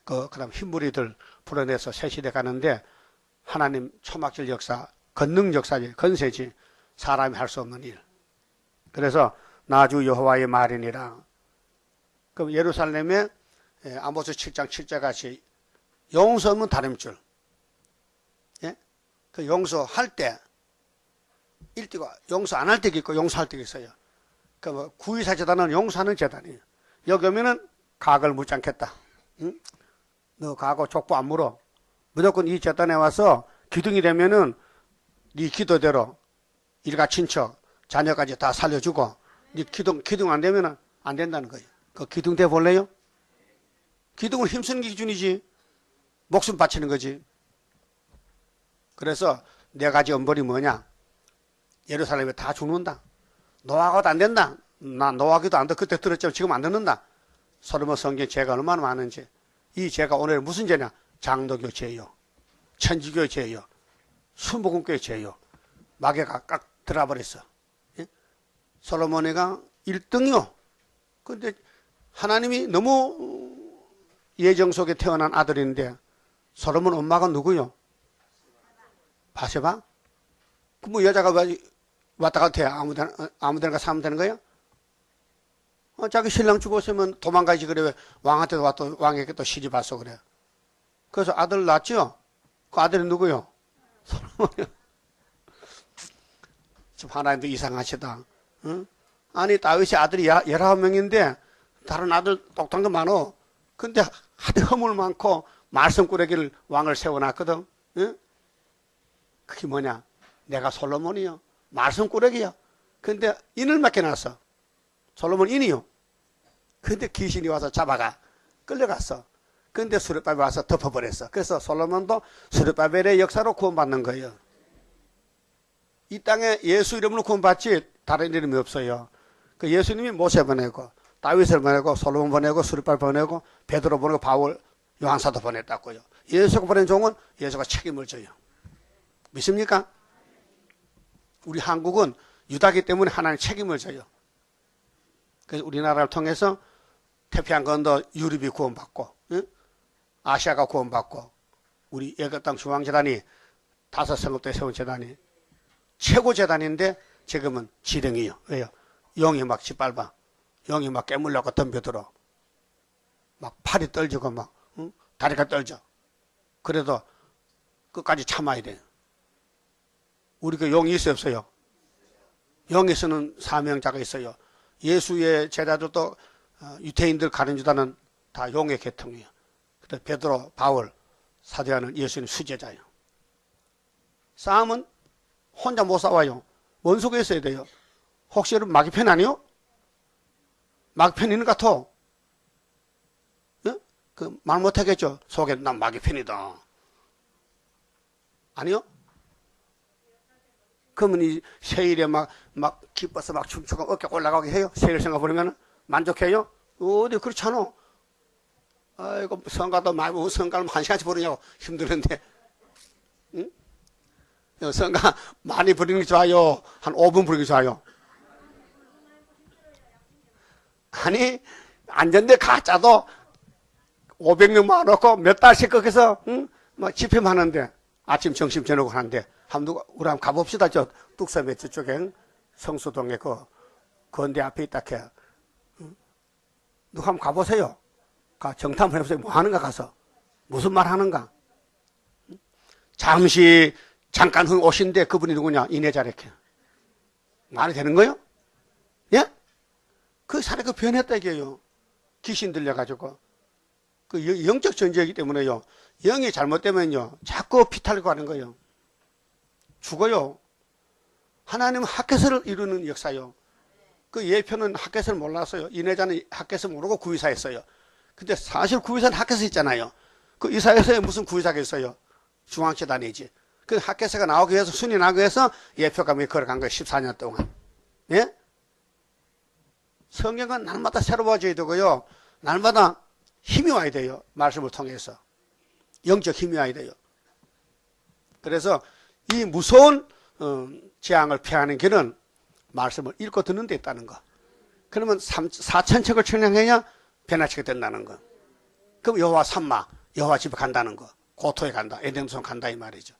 그 다음 흰무리들 불러내서 새시대 가는데 하나님 초막질 역사, 건능 역사지, 건세지, 사람이 할 수 없는 일. 그래서 나주 여호와의 말이니라. 그럼 예루살렘에 아모스 7장 7절 같이 용서 없는 다름줄. 예? 그 용서할 때 일띠가 용서 안 할 때가 있고 용서할 때가 있어요. 그 뭐 구의사 재단은 용서하는 재단이에요. 여기 오면은 각을 묻지 않겠다. 응? 너 각오 족보 안 물어. 무조건 이 재단에 와서 기둥이 되면은 네 기도대로 일가 친척 자녀까지 다 살려주고 네 기둥 안 되면은 안 된다는 거예요. 그 기둥 돼 볼래요? 기둥은 힘쓰는 게 기준이지. 목숨 바치는 거지. 그래서 네 가지 엄벌이 뭐냐? 예루살렘에 다 죽는다. 노하고도 안 된다. 나 노하기도 안 돼. 그때 들었지만 지금 안 듣는다. 솔로몬 성경 죄가 얼마나 많은지. 이 죄가 오늘 무슨 죄냐? 장로교 죄요. 천주교 죄요. 순복음교의 죄요. 마귀가 깍 들어버렸어. 예? 솔로몬이가 1등이요. 근데 하나님이 너무 예정 속에 태어난 아들인데 솔로몬 엄마가 누구요? 바세바? 그 뭐 여자가 왔다 갔다 해. 아무데나 가서 하면 되는 거야? 자기 신랑 죽었으면 도망가지 그래. 왜 왕한테도 왔다 왕에게 또 시집 왔어 그래. 그래서 아들 낳았죠? 그 아들이 누구요? 솔로몬이요. 참 하나님도 이상하시다. 응? 아니 다윗이 아들이 19명인데 다른 아들 똑똑한 거 많어. 근데 하도 허물 많고 말썽꾸러기를 왕을 세워놨거든. 응? 그게 뭐냐? 내가 솔로몬이요. 말썽꾸러기야. 근데 인을 맡겨놨어. 솔로몬 인이요. 근데 귀신이 와서 잡아가. 끌려갔어. 근데 스룹바벨 와서 덮어버렸어. 그래서 솔로몬도 스룹바벨의 역사로 구원받는 거예요. 이 땅에 예수 이름으로 구원받지 다른 이름이 없어요. 그 예수님이 모세 보내고 다윗을 보내고 솔로몬 보내고 스룹바벨 보내고 베드로 보내고 바울 요한사도 보냈다고요. 예수가 보낸 종은 예수가 책임을 져요. 믿습니까? 우리 한국은 유다기 때문에 하나님 책임을 져요. 그래서 우리나라를 통해서 태평양 건너 유럽이 구원받고, 응? 아시아가 구원받고, 우리 애국당 중앙재단이 5성읍도에 세운 재단이 최고 재단인데 지금은 지령이요. 왜요? 영이 막 짓밟아. 영이 막 깨물려고 덤벼들어. 막 팔이 떨지고 막, 응? 다리가 떨져. 그래도 끝까지 참아야 돼요. 우리 그 용이 있어요, 없어요? 영이 쓰는 사명자가 있어요. 예수의 제자들도 유태인들 가는 주다는 다 용의 계통이에요. 그래서 베드로, 바울, 사도야는 예수님 수제자예요. 싸움은 혼자 못 싸워요. 원수가 있어야 돼요. 혹시 여러분 마귀편 아니요? 마귀편 있는 것 같아. 예? 그 말 못하겠죠? 속에 난 마귀편이다. 아니요? 그러면 이 세일에 막 기뻐서 막 춤추고 어깨 올라가게 해요? 세일 생각 부르면 만족해요? 어디 그렇잖아. 아이고 성가도 말고 성가를 한 시간씩 부르냐고 힘드는데. 응? 성가 많이 부리는 게 좋아요? 한 5분 부리는 게 좋아요? 아니, 안전대 가짜도 500명 모아놓고 몇 달씩 거기서, 응? 막 집회하는데, 아침, 점심, 저녁 하는데, 우리 한번 가봅시다. 저 뚝섬에 저쪽에, 응? 성수동에 건대 앞에 있다 캐. 응? 누가 한번 가보세요. 정탐 해보세요. 뭐 하는가 가서. 무슨 말 하는가? 응? 잠깐 오신데 그분이 누구냐? 이내자래케. 말이 되는 거요? 예? 그 사례가 변했다 이게요. 귀신 들려가지고. 그 영적 존재이기 때문에요. 영이 잘못되면요. 자꾸 피탈고 하는 거예요. 죽어요. 하나님은 핫켓을 이루는 역사요. 그 예표는 핫켓을 몰랐어요. 이내자는 핫켓을 모르고 구의사했어요. 근데 사실 구의사는 핫켓이 있잖아요. 그 이사에서 무슨 구의사가 있어요? 중앙재단이지. 그 핫켓가 나오기 위해서, 순위 나오기 위해서 예표가 걸어간 거예요. 14년 동안. 예? 성경은 날마다 새로워져야 되고요. 날마다 힘이 와야 돼요. 말씀을 통해서. 영적 힘이 와야 돼요. 그래서 이 무서운 재앙을 피하는 길은 말씀을 읽고 듣는 데 있다는 거. 그러면 4,000척을 청량해야 변화치게 된다는 거. 그럼 여호와 삼마, 여호와 집에 간다는 거. 고토에 간다. 에덴손 간다 이 말이죠.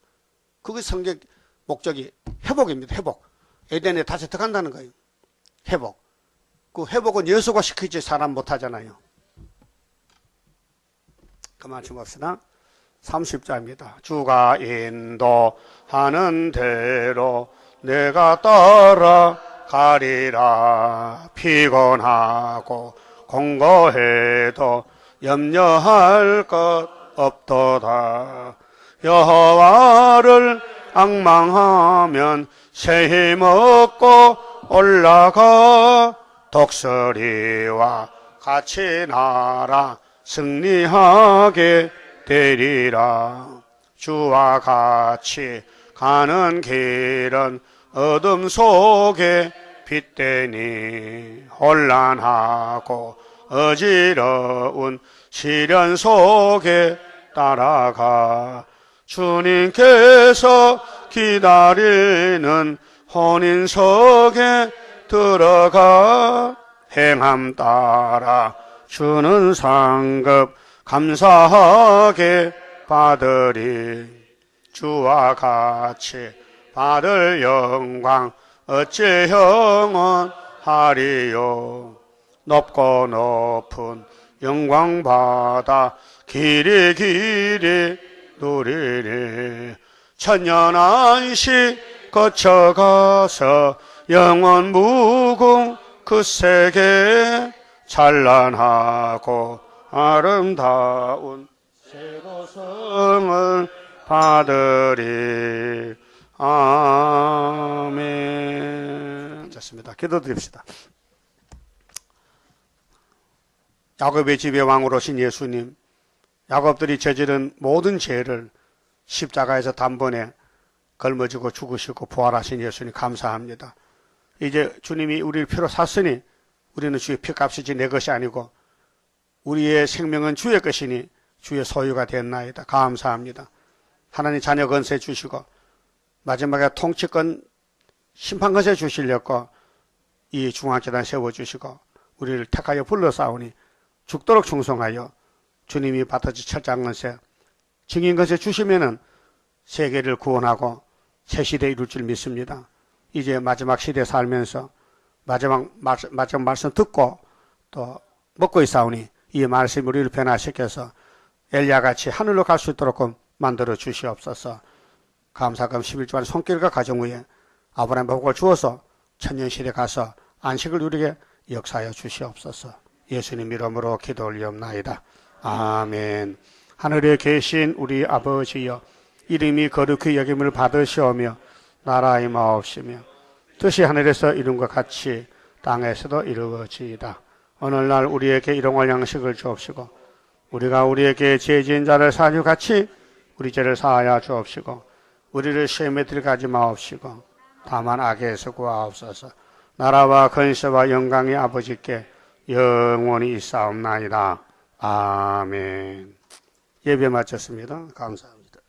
그게 성경 목적이 회복입니다. 회복. 에덴에 다시 들어간다는 거예요. 회복. 그 회복은 예수가 시키지 사람 못하잖아요. 그만 좀 봅시다. 30자입니다. 주가 인도하는 대로 내가 따라가리라. 피곤하고 공고해도 염려할 것 없도다. 여호와를 앙망하면 새 힘 얻고 올라가. 독수리와 같이 날아 승리하게 되리라. 주와 같이 가는 길은 어둠 속에 빛되니 혼란하고 어지러운 시련 속에 따라가. 주님께서 기다리는 혼인석에 들어가. 행함 따라 주는 상급 감사하게 받으리. 주와 같이 받을 영광 어찌 영원하리요. 높고 높은 영광 받아 길이 누리리. 천년 안식 거쳐가서 영원 무궁 그 세계 찬란하고 아름다운 새로성을 받으리. 아멘. 좋습니다. 기도드립시다. 야곱의 집의 왕으로 오신 예수님, 야곱들이 저지른 모든 죄를 십자가에서 단번에 걸머지고 죽으시고 부활하신 예수님 감사합니다. 이제 주님이 우리를 피로 샀으니 우리는 주의 피값이지 내 것이 아니고 우리의 생명은 주의 것이니 주의 소유가 됐나이다. 감사합니다. 하나님 자녀 건세 주시고 마지막에 통치권 심판 건세 주시려고 이 중앙재단 세워주시고 우리를 택하여 불러싸우니 죽도록 충성하여 주님이 받아주 철장 건세 증인 건세 주시면은 세계를 구원하고 새 시대 이룰 줄 믿습니다. 이제 마지막 시대 살면서 마지막 말씀 듣고 또 먹고 있사오니 이 말씀이 우리를 변화시켜서 엘리야같이 하늘로 갈 수 있도록 만들어 주시옵소서. 감사금 11조간 손길과 가정 위에 아브라함 복을 주어서 천년시대 가서 안식을 누리게 역사하여 주시옵소서. 예수님 이름으로 기도 올리옵나이다. 아멘. 하늘에 계신 우리 아버지여, 이름이 거룩히 여김을 받으시오며 나라의 임하옵시며 뜻이 하늘에서 이룬 것 같이 땅에서도 이루어지이다. 오늘날 우리에게 일용할 양식을 주옵시고 우리가 우리에게 죄 지은 자를 사하여 같이 우리 죄를 사하여 주옵시고 우리를 시험에 들어가지 마옵시고 다만 악에서 구하옵소서. 나라와 권세와 영광이 아버지께 영원히 있사옵나이다. 아멘. 예배 마쳤습니다. 감사합니다.